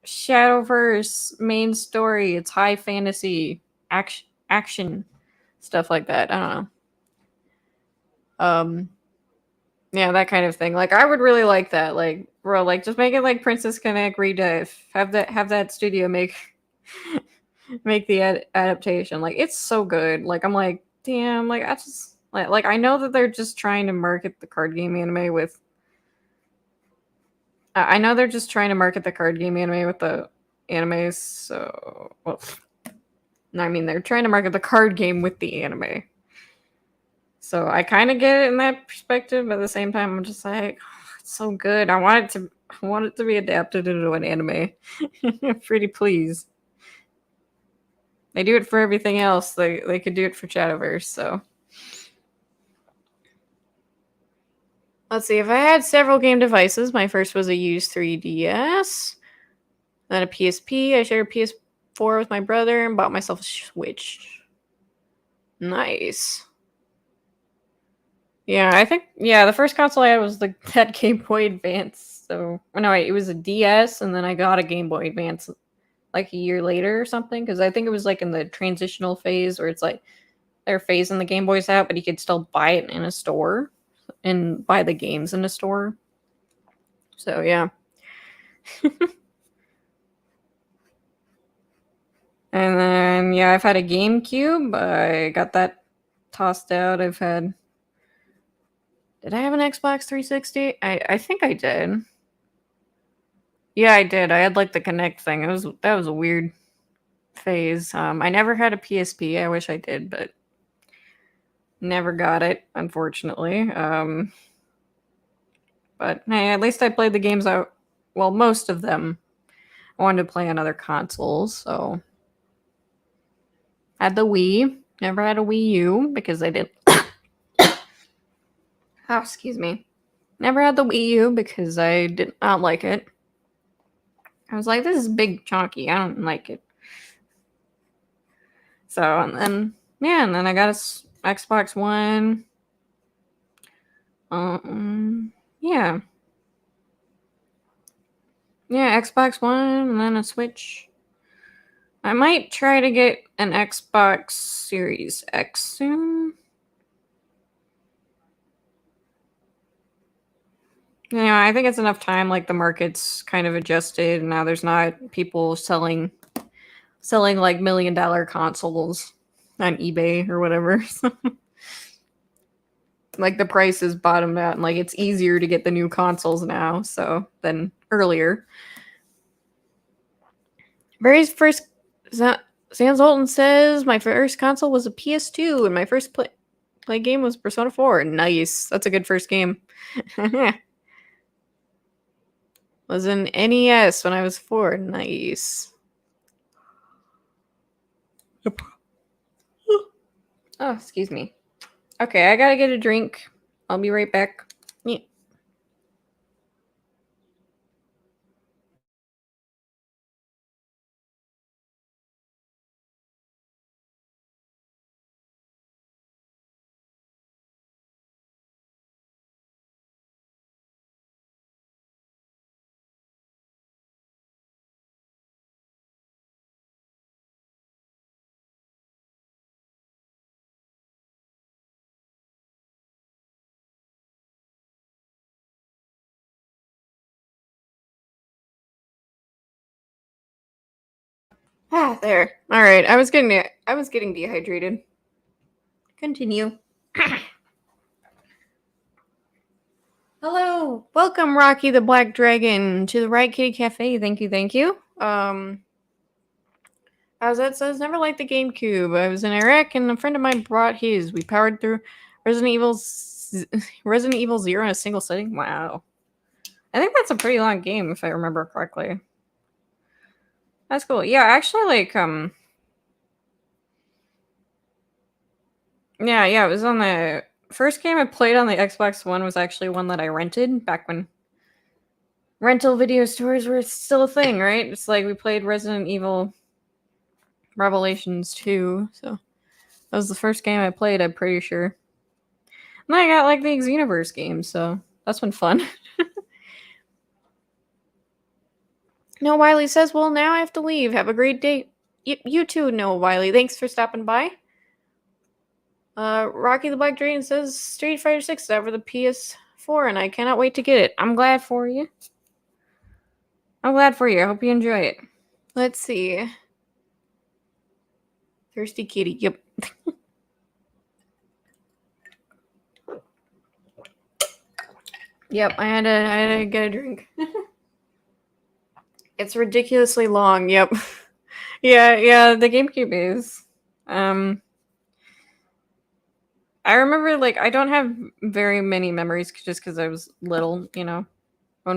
Shadowverse main story. It's high fantasy action stuff like that. I don't know. Yeah, that kind of thing. I would really like that. Bro, just make it like Princess Connect Redive. Have that studio make make the adaptation. It's so good. I'm like, damn. I just I know that they're just trying to market the card game anime with. I know they're just trying to market the card game anime with the anime. So, well, I mean, they're trying to market the card game with the anime. So I kind of get it in that perspective, but at the same time, I'm just like, oh, it's so good. I want it to be adapted into an anime. Pretty please. They do it for everything else. They could do it for Shadowverse. So let's see. If I had several game devices, my first was a used 3DS, then a PSP. I shared a PS4 with my brother and bought myself a Switch. Nice. Yeah, I think the first console I had was that Game Boy Advance. So no, wait, it was a DS, and then I got a Game Boy Advance a year later or something, because I think it was in the transitional phase where it's they're phasing the Game Boys out, but you could still buy it in a store and buy the games in a store. So yeah. And then I've had a GameCube. I got that tossed out. Did I have an Xbox 360? I think I did. Yeah, I did. I had the Kinect thing. That was a weird phase. I never had a PSP. I wish I did, but never got it, unfortunately. But hey, at least I played the games out. Well, most of them. I wanted to play on other consoles, so had the Wii. Never had a Wii U because I didn't. Oh, excuse me. Never had the Wii U because I did not like it. I was like, this is big chunky. I don't like it. So, and then I got a Xbox One. Yeah. Yeah, Xbox One and then a Switch. I might try to get an Xbox Series X soon. Yeah, I think it's enough time. The market's kind of adjusted, and now there's not people selling $1 million consoles on eBay or whatever. The price is bottomed out, and it's easier to get the new consoles now than earlier. Very first, Sam Zoltan says my first console was a PS2, and my first Play game was Persona 4. Nice. That's a good first game. Was an NES when I was 4. Nice. Yep. Oh, excuse me. Okay, I gotta get a drink. I'll be right back. Yeah. Ah, there. All right. I was getting dehydrated. Continue. Hello. Welcome, Rocky the Black Dragon, to the Riot Kitty Cafe. Thank you, thank you. As it says, never liked the GameCube. I was in Iraq and a friend of mine brought his. We powered through Resident Evil 0 in a single sitting. Wow. I think that's a pretty long game if I remember correctly. That's cool. Yeah, actually yeah, it was on the first game I played on the Xbox One was actually one that I rented back when rental video stores were still a thing, right? It's like we played Resident Evil Revelations 2, so that was the first game I played, I'm pretty sure. And I got like the Xenoverse game, so that's been fun. No, Wiley says, well, now I have to leave. Have a great day. You too, Noah Wiley. Thanks for stopping by. Rocky the Black Dragon says Street Fighter 6 is out for the PS4, and I cannot wait to get it. I'm glad for you. I'm glad for you. I hope you enjoy it. Let's see. Thirsty kitty. Yep. Yep, I had to get a drink. It's ridiculously long. Yep. Yeah, the GameCube is. I remember, like, I don't have very many memories just because I was little, when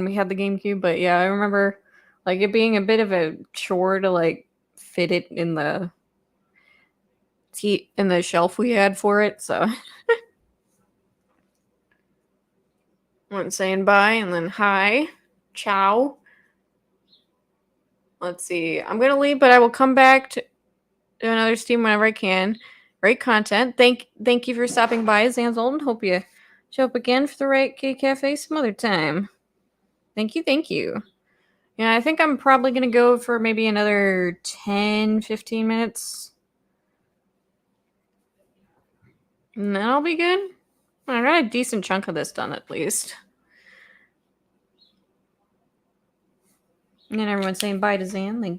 we had the GameCube. But yeah, I remember, like, it being a bit of a chore to, like, fit it in the shelf we had for it. So went saying bye and then hi, ciao. Let's see. I'm gonna leave, but I will come back to another stream whenever I can. Great content. Thank you for stopping by, Zanzold. Hope you show up again for the Riot Kitty Cafe some other time. Thank you. Yeah, I think I'm probably gonna go for maybe another 10-15 minutes. And then I'll be good. I got a decent chunk of this done at least. And then everyone's saying bye to Zan. Like,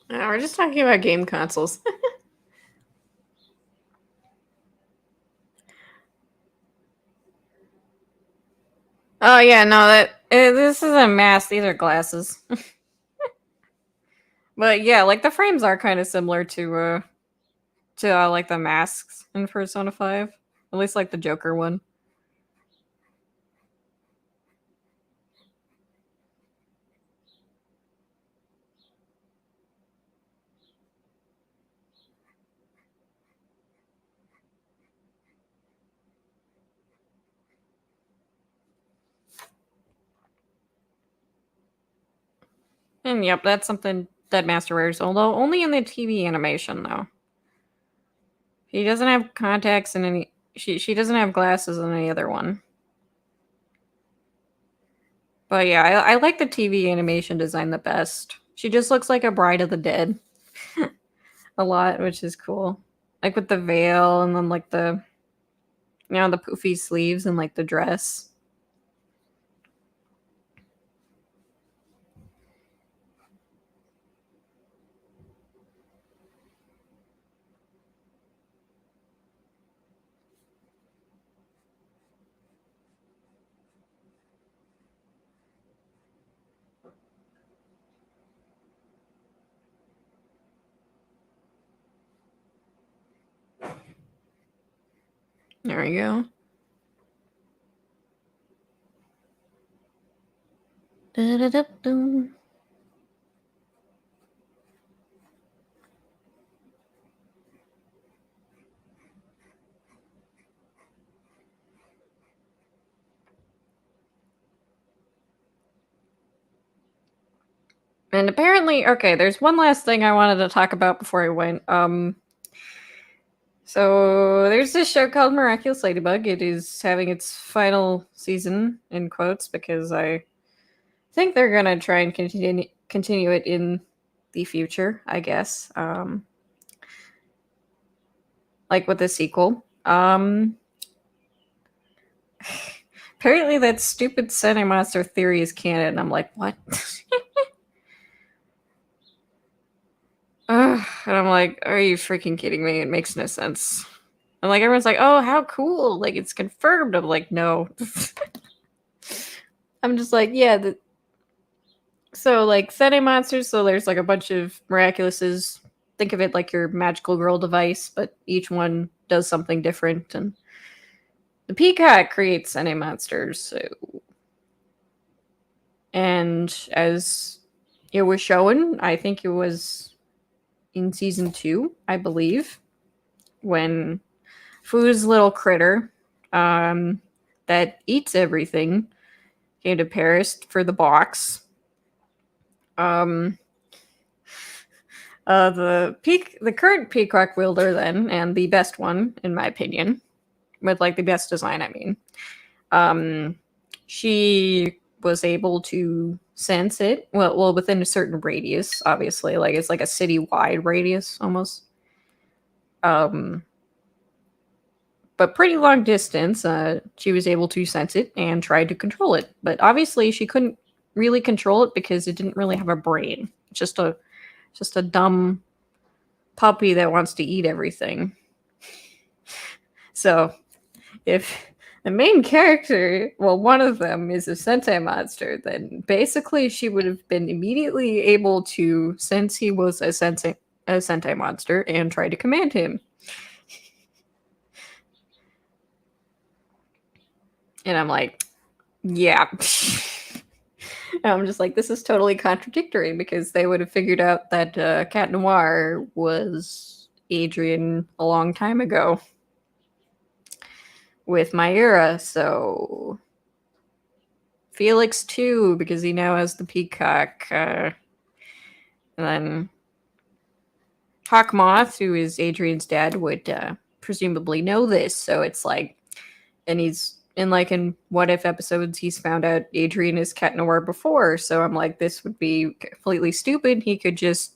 we're just talking about game consoles. Oh yeah, no, this is a mask. These are glasses. But yeah, like the frames are kind of similar to like the masks in Persona 5. At least like the Joker one. And yep, that's something that Master wears, although only in the TV animation though. She doesn't have contacts in any she doesn't have glasses in any other one. But yeah, I like the TV animation design the best. She just looks like a Bride of the Dead. A lot, which is cool. Like with the veil and then like the the poofy sleeves and like the dress. There we go. Da-da-da-dum. And apparently, okay, there's one last thing I wanted to talk about before I went. So there's this show called Miraculous Ladybug. It is having its final season, in quotes, because I think they're gonna try and continue it in the future, I guess. Like with the sequel. Apparently that stupid Sunny Monster theory is canon, and I'm like, what? And I'm like, are you freaking kidding me? It makes no sense. And like everyone's like, oh, how cool! Like it's confirmed. I'm like, no. I'm just like, yeah. So like Sunny Monsters. So there's like a bunch of miraculouses. Think of it like your magical girl device, but each one does something different. And the peacock creates Sunny Monsters. So, and as it was shown, I think it was in season 2, I believe, when Foo's little critter that eats everything came to Paris for the box. The current peacock wielder then, and the best one in my opinion, with like the best design, I mean, she was able to sense it well within a certain radius, obviously, like it's like a city-wide radius almost, but pretty long distance. She was able to sense it and tried to control it, but obviously she couldn't really control it because it didn't really have a brain. Just a dumb puppy that wants to eat everything. So if the main character, well, one of them is a Sentai monster, then basically she would have been immediately able to sense he was a Sentai monster and try to command him. And I'm like, yeah. And I'm just like, this is totally contradictory, because they would have figured out that Cat Noir was Adrian a long time ago with Myra, so Felix too, because he now has the peacock. And then Hawkmoth, who is Adrian's dad, would presumably know this. So it's like, and he's in What If episodes, he's found out Adrian is Cat Noir before. So I'm like, this would be completely stupid. He could just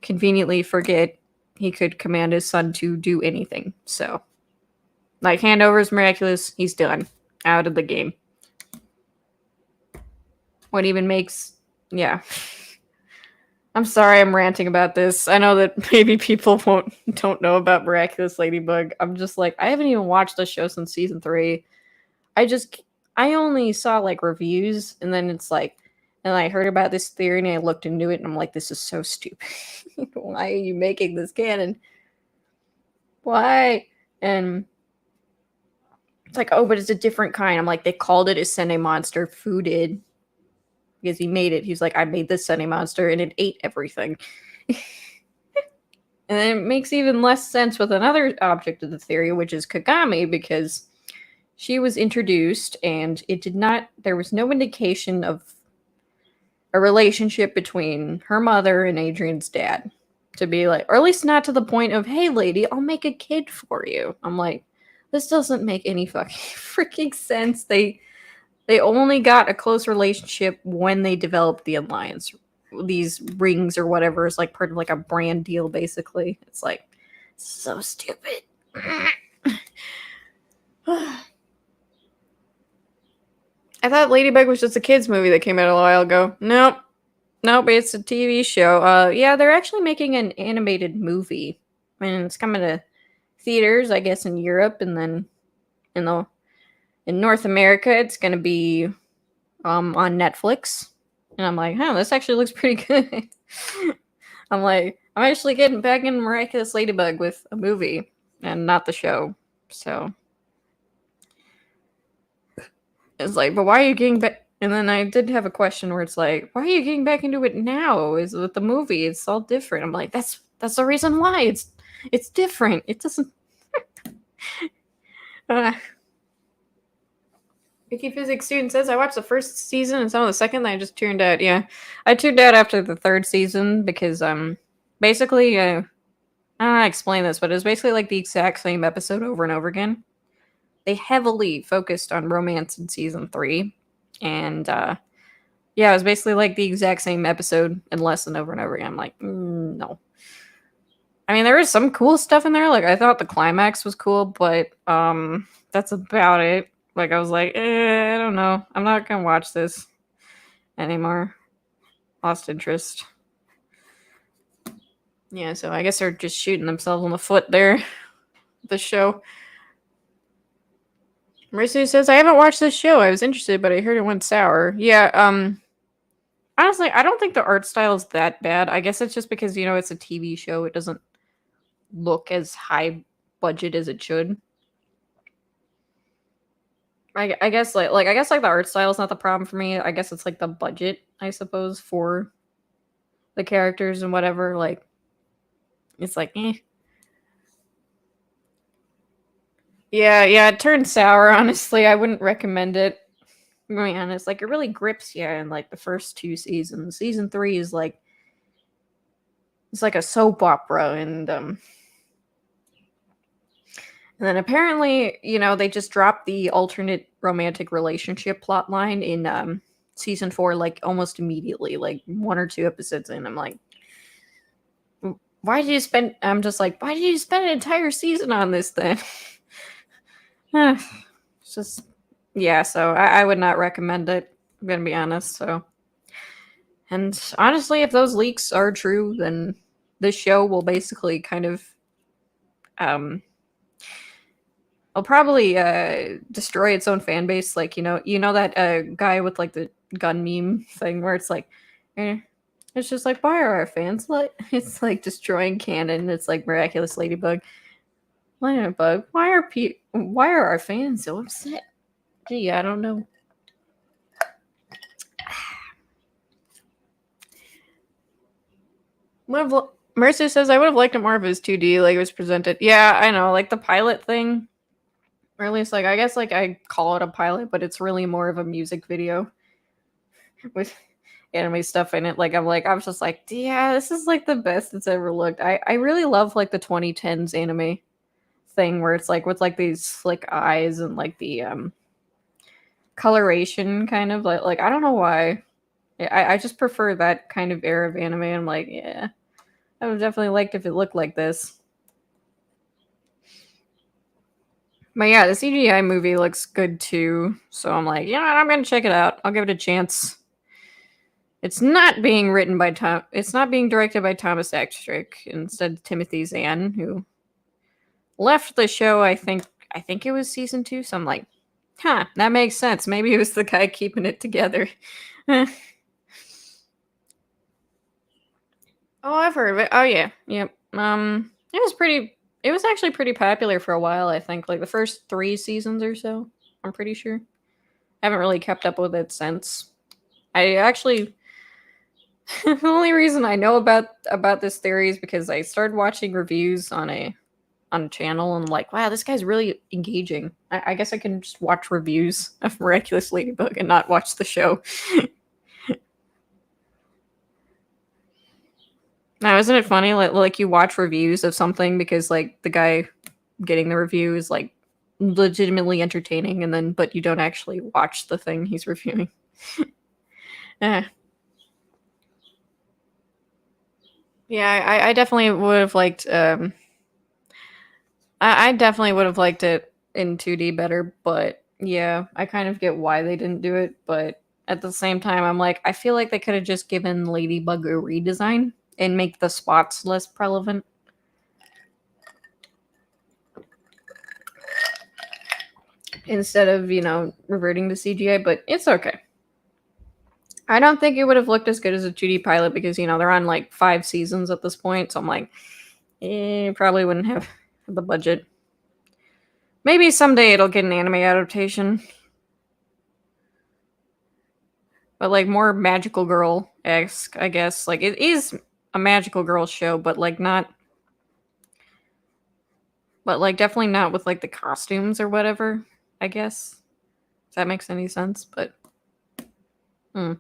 conveniently forget he could command his son to do anything. So, like, handover is miraculous. He's done. Out of the game. What even makes... Yeah. I'm sorry I'm ranting about this. I know that maybe people don't know about Miraculous Ladybug. I'm just like, I haven't even watched the show since season 3. I only saw like reviews, and then it's like, and I heard about this theory and I looked into it and I'm like, this is so stupid. Why are you making this canon? Why? And it's like, oh, but it's a different kind. I'm like, they called it a Sunday monster. Fu did, because he made it. He's like, I made this Sunday monster and it ate everything. And then it makes even less sense with another object of the theory, which is Kagami, because she was introduced and there was no indication of a relationship between her mother and Adrian's dad, to be like, or at least not to the point of, hey lady, I'll make a kid for you. I'm like, this doesn't make any fucking freaking sense. They only got a close relationship when they developed the alliance. These rings or whatever is like part of like a brand deal, basically. It's like, so stupid. I thought Ladybug was just a kids movie that came out a while ago. Nope, it's a TV show. Yeah, they're actually making an animated movie, and it's coming to theaters, I guess, in Europe, and then in North America, it's gonna be on Netflix. And I'm like, oh, this actually looks pretty good. I'm like, I'm actually getting back in Miraculous Ladybug with a movie and not the show. So It's like, but why are you getting back? And then I did have a question where it's like, why are you getting back into it now? Is with the movie? It's all different. I'm like, that's the reason why it's different. It doesn't. Uh, Vicky Physics student says I watched the first season and some of the second. Then I just tuned out. Yeah, I tuned out after the third season because basically I don't know how to explain this, but it's basically like the exact same episode over and over again. They heavily focused on romance in season 3, and yeah, it was basically like the exact same episode and lesson over and over again. I'm like, no. I mean, there is some cool stuff in there. Like, I thought the climax was cool, but that's about it. Like, I was like, I don't know. I'm not gonna watch this anymore. Lost interest. Yeah, so I guess they're just shooting themselves in the foot there. The show. Mercy says, I haven't watched this show. I was interested, but I heard it went sour. Yeah, honestly, I don't think the art style is that bad. I guess it's just because, it's a TV show. It doesn't look as high budget as it should. I guess the art style is not the problem for me. I guess it's like the budget, I suppose, for the characters and whatever. Like, it's like, eh. Yeah, it turned sour, honestly. I wouldn't recommend it. I'm going to be honest. Like, it really grips you in like the first 2 seasons. Season 3 is like, it's like a soap opera, and then apparently, they just dropped the alternate romantic relationship plot line in season 4, like almost immediately, like 1 or 2 episodes in. I'm like, why did you spend? I'm just like, why did you spend an entire season on this then? It's just, yeah. So I would not recommend it. I'm gonna be honest. So, and honestly, if those leaks are true, then this show will basically kind of I'll probably destroy its own fan base. Like, that guy with like the gun meme thing where it's like, it's just like, why are our fans like? It's like destroying canon. It's like Miraculous Ladybug. Ladybug, why are our fans so upset? Gee, I don't know. Mercer says I would have liked it more if it was 2D, like it was presented. Yeah, I know, like the pilot thing. Or at least, like, I guess, like, I call it a pilot, but it's really more of a music video with anime stuff in it. Like, I was just like, yeah, this is, like, the best it's ever looked. I really love, like, the 2010s anime thing where it's, like, with, like, these slick eyes and, like, the, coloration, kind of. Like I don't know why. I just prefer that kind of era of anime. I'm like, yeah, I would definitely liked if it looked like this. But yeah, the CGI movie looks good too. So I'm like, I'm gonna check it out. I'll give it a chance. It's not being written by It's not being directed by Thomas Ekstrick. Instead, Timothy Zahn, who left the show. I think it was season 2. So I'm like, that makes sense. Maybe it was the guy keeping it together. Oh, I've heard of it. Oh yeah, yep. It was actually pretty popular for a while, I think. Like the first 3 seasons or so, I'm pretty sure. I haven't really kept up with it since. I actually the only reason I know about this theory is because I started watching reviews on a channel and like, wow, this guy's really engaging. I guess I can just watch reviews of Miraculous Ladybug and not watch the show. Now, isn't it funny? Like you watch reviews of something because like the guy getting the review is like legitimately entertaining, and then but you don't actually watch the thing he's reviewing. Yeah, I definitely would have liked. I definitely would have liked it in 2D better, but yeah, I kind of get why they didn't do it. But at the same time, I'm like, I feel like they could have just given Ladybug a redesign and make the spots less relevant. Instead of, reverting to CGI, but it's okay. I don't think it would have looked as good as a 2D pilot because, they're on like 5 seasons at this point. So I'm like, probably wouldn't have the budget. Maybe someday it'll get an anime adaptation. but like more magical girl-esque, I guess. Like it is a magical girl show, but like not, but like definitely not with like the costumes or whatever, I guess. If that makes any sense, but hmm.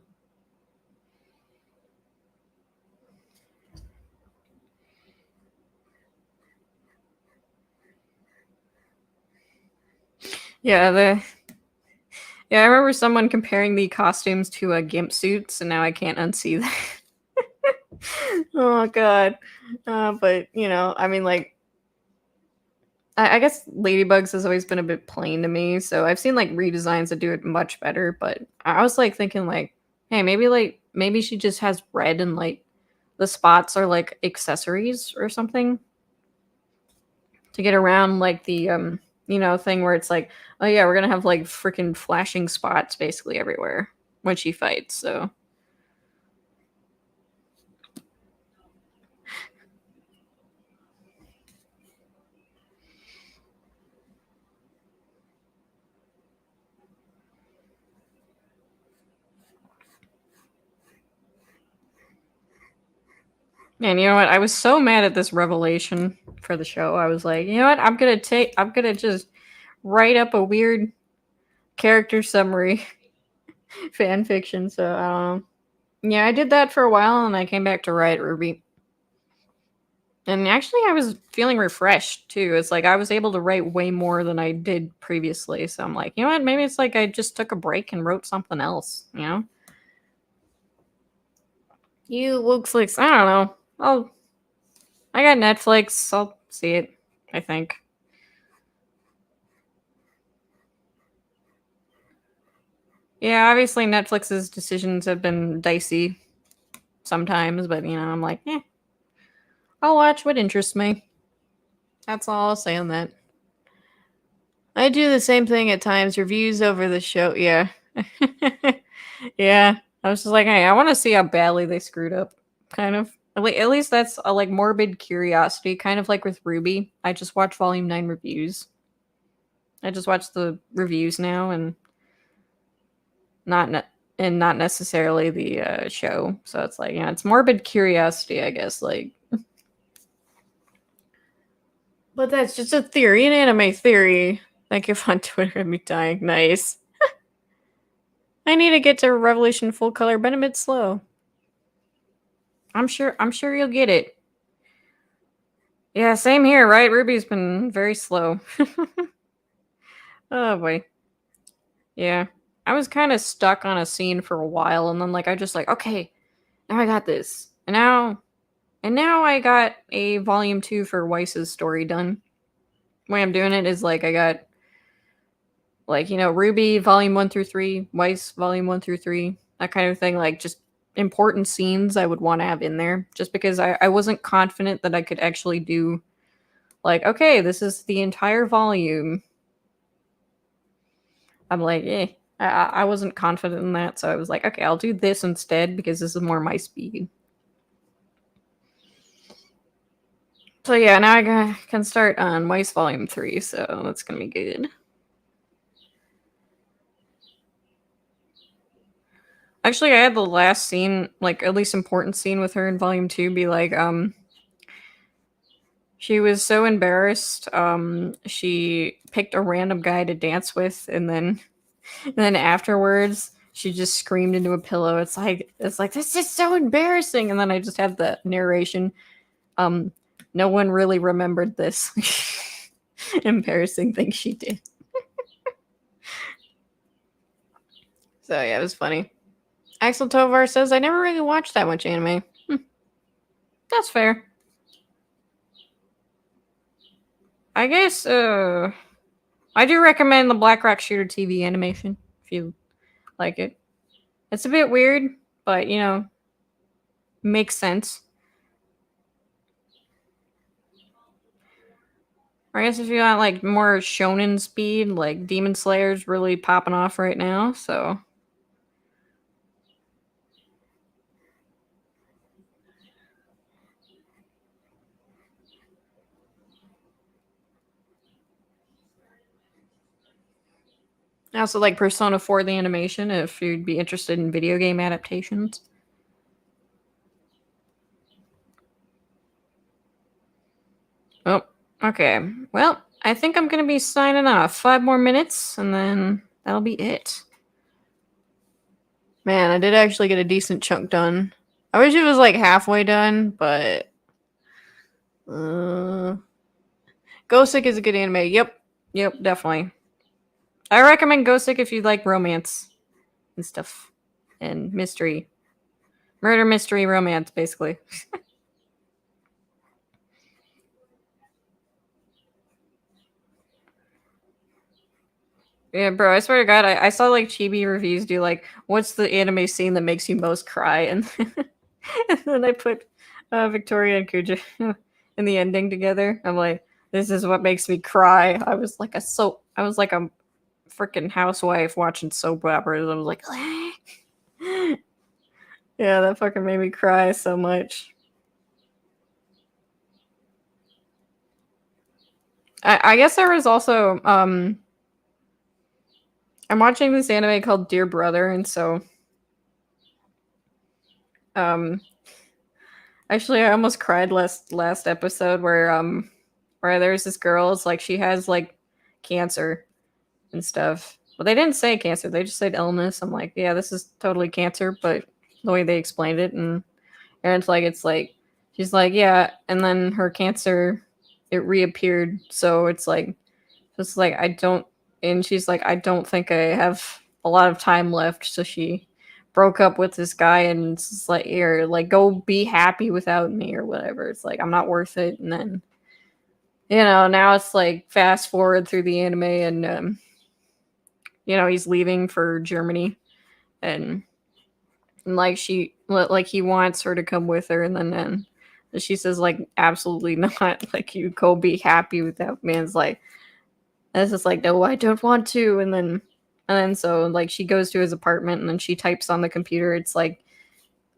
Yeah, I remember someone comparing the costumes to gimp suits, and now I can't unsee that. Oh god. But you know, I mean, like, I guess Ladybugs has always been a bit plain to me, so I've seen like redesigns that do it much better. But I was like thinking, like, hey, maybe she just has red and like the spots are like accessories or something to get around like the thing where it's like, oh yeah, we're gonna have like freaking flashing spots basically everywhere when she fights. So and you know what? I was so mad at this revelation for the show. I was like, you know what? I'm gonna just write up a weird character summary fan fiction. So I don't know. Yeah, I did that for a while, and I came back to Riot Ruby. And actually, I was feeling refreshed too. It's like I was able to write way more than I did previously. So I'm like, you know what? Maybe it's like I just took a break and wrote something else. You know? You Wokeflix. I don't know. I got Netflix. I'll see it. I think. Yeah, obviously Netflix's decisions have been dicey sometimes, but you know, I'm like, I'll watch what interests me. That's all I'll say on that. I do the same thing at times. Reviews over the show. Yeah. Yeah. I was just like, hey, I want to see how badly they screwed up. Kind of. At least that's a like morbid curiosity, kind of like with RWBY. I just watch Volume 9 reviews. I just watch the reviews now and not ne- not necessarily the show. So it's like, yeah, it's morbid curiosity, I guess. Like, but that's just a theory, an anime theory. Like if on Twitter, I'd be dying. Nice. I need to get to Revolution full color, but a bit slow. I'm sure you'll get it. Yeah, same here, right? Ruby's been very slow. Oh boy. Yeah. I was kind of stuck on a scene for a while, and then like I just like, okay, now I got this. And now I got a volume 2 for Weiss's story done. The way I'm doing it is like I got like, you know, RWBY volume 1 through 3, Weiss volume 1 through 3, that kind of thing, like just important scenes I would want to have in there just because I wasn't confident that I could actually do like, okay, this is the entire volume. I'm like, I wasn't confident in that, so I was like, okay, I'll do this instead because this is more my speed. So yeah, now can start on Weiss Volume 3, so that's gonna be good. Actually, I had the last scene, like at least important scene with her in Volume 2 be like, she was so embarrassed, she picked a random guy to dance with, and then afterwards she just screamed into a pillow. It's like this is so embarrassing. And then I just have the narration. Um, no one really remembered this embarrassing thing she did. So yeah, it was funny. Axel Tovar says I never really watched that much anime. That's fair. I guess I do recommend the Black Rock Shooter TV animation if you like it. It's a bit weird, but you know, makes sense. Or I guess if you want like more shonen speed, like Demon Slayer's really popping off right now, so I also like Persona 4 the animation if you'd be interested in video game adaptations. Oh, okay. Well, I think I'm going to be signing off. 5 more minutes, and then that'll be it. Man, I did actually get a decent chunk done. I wish it was like halfway done, but... Ghostic is a good anime. Yep, definitely. I recommend Ghostic if you like romance and stuff. And mystery. Murder, mystery, romance, basically. Yeah, bro, I swear to God, I saw like chibi reviews do like, what's the anime scene that makes you most cry? And, and then I put Victoria and Kuja in the ending together. I'm like, this is what makes me cry. I was like a freaking housewife watching soap operas. I was like, yeah, that fucking made me cry so much. I guess there was also I'm watching this anime called Dear Brother, and so actually I almost cried last episode where there's this girl, it's like she has like cancer and stuff. Well, they didn't say cancer, they just said illness. I'm like, yeah, this is totally cancer, but the way they explained it, and it's like she's like, yeah, and then her cancer it reappeared, so it's like I don't, and she's like, I don't think I have a lot of time left, so she broke up with this guy, and it's just like, here, like, go be happy without me or whatever. It's like, I'm not worth it. And then, now it's like fast forward through the anime, and he's leaving for Germany, and like he wants her to come with her, and then she says like, absolutely not, like, you go be happy without me. And it's like, and it's just like, no, I don't want to. And then so like she goes to his apartment, and then she types on the computer. It's like,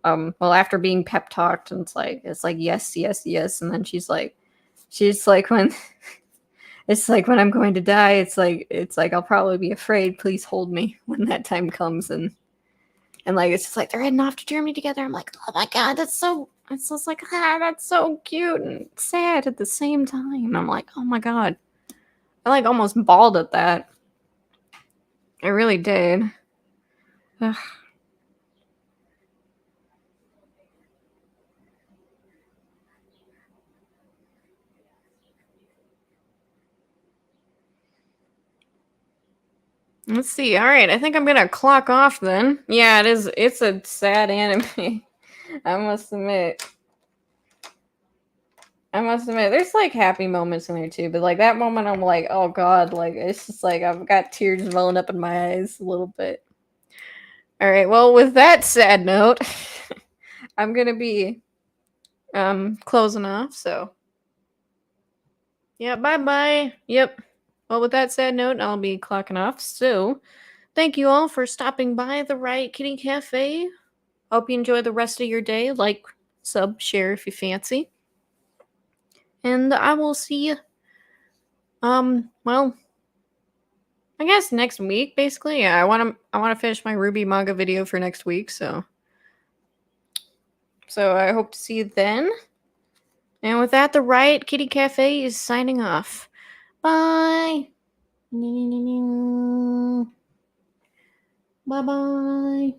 well, after being pep talked, and it's like yes, yes, yes. And then she's like when it's like, when I'm going to die, it's like I'll probably be afraid. Please hold me when that time comes. And like, it's just like they're heading off to Germany together. I'm like, oh my God, it's just like, that's so cute and sad at the same time. I'm like, oh my God. I like almost bawled at that. I really did. Ugh. Let's see. All right, I think I'm gonna clock off then. Yeah, it is. It's a sad anime. I must admit. There's like happy moments in there too, but like that moment, I'm like, oh God, like it's just like I've got tears welling up in my eyes a little bit. All right, well, with that sad note, I'm gonna be closing off. So yeah, bye bye. Yep. Well, with that sad note, I'll be clocking off. So thank you all for stopping by the Riot Kitty Cafe. Hope you enjoy the rest of your day. Like, sub, share if you fancy. And I will see you, well, I guess next week, basically. Yeah, I wanna finish my RWBY manga video for next week, so I hope to see you then. And with that, the Riot Kitty Cafe is signing off. Bye. Bye bye.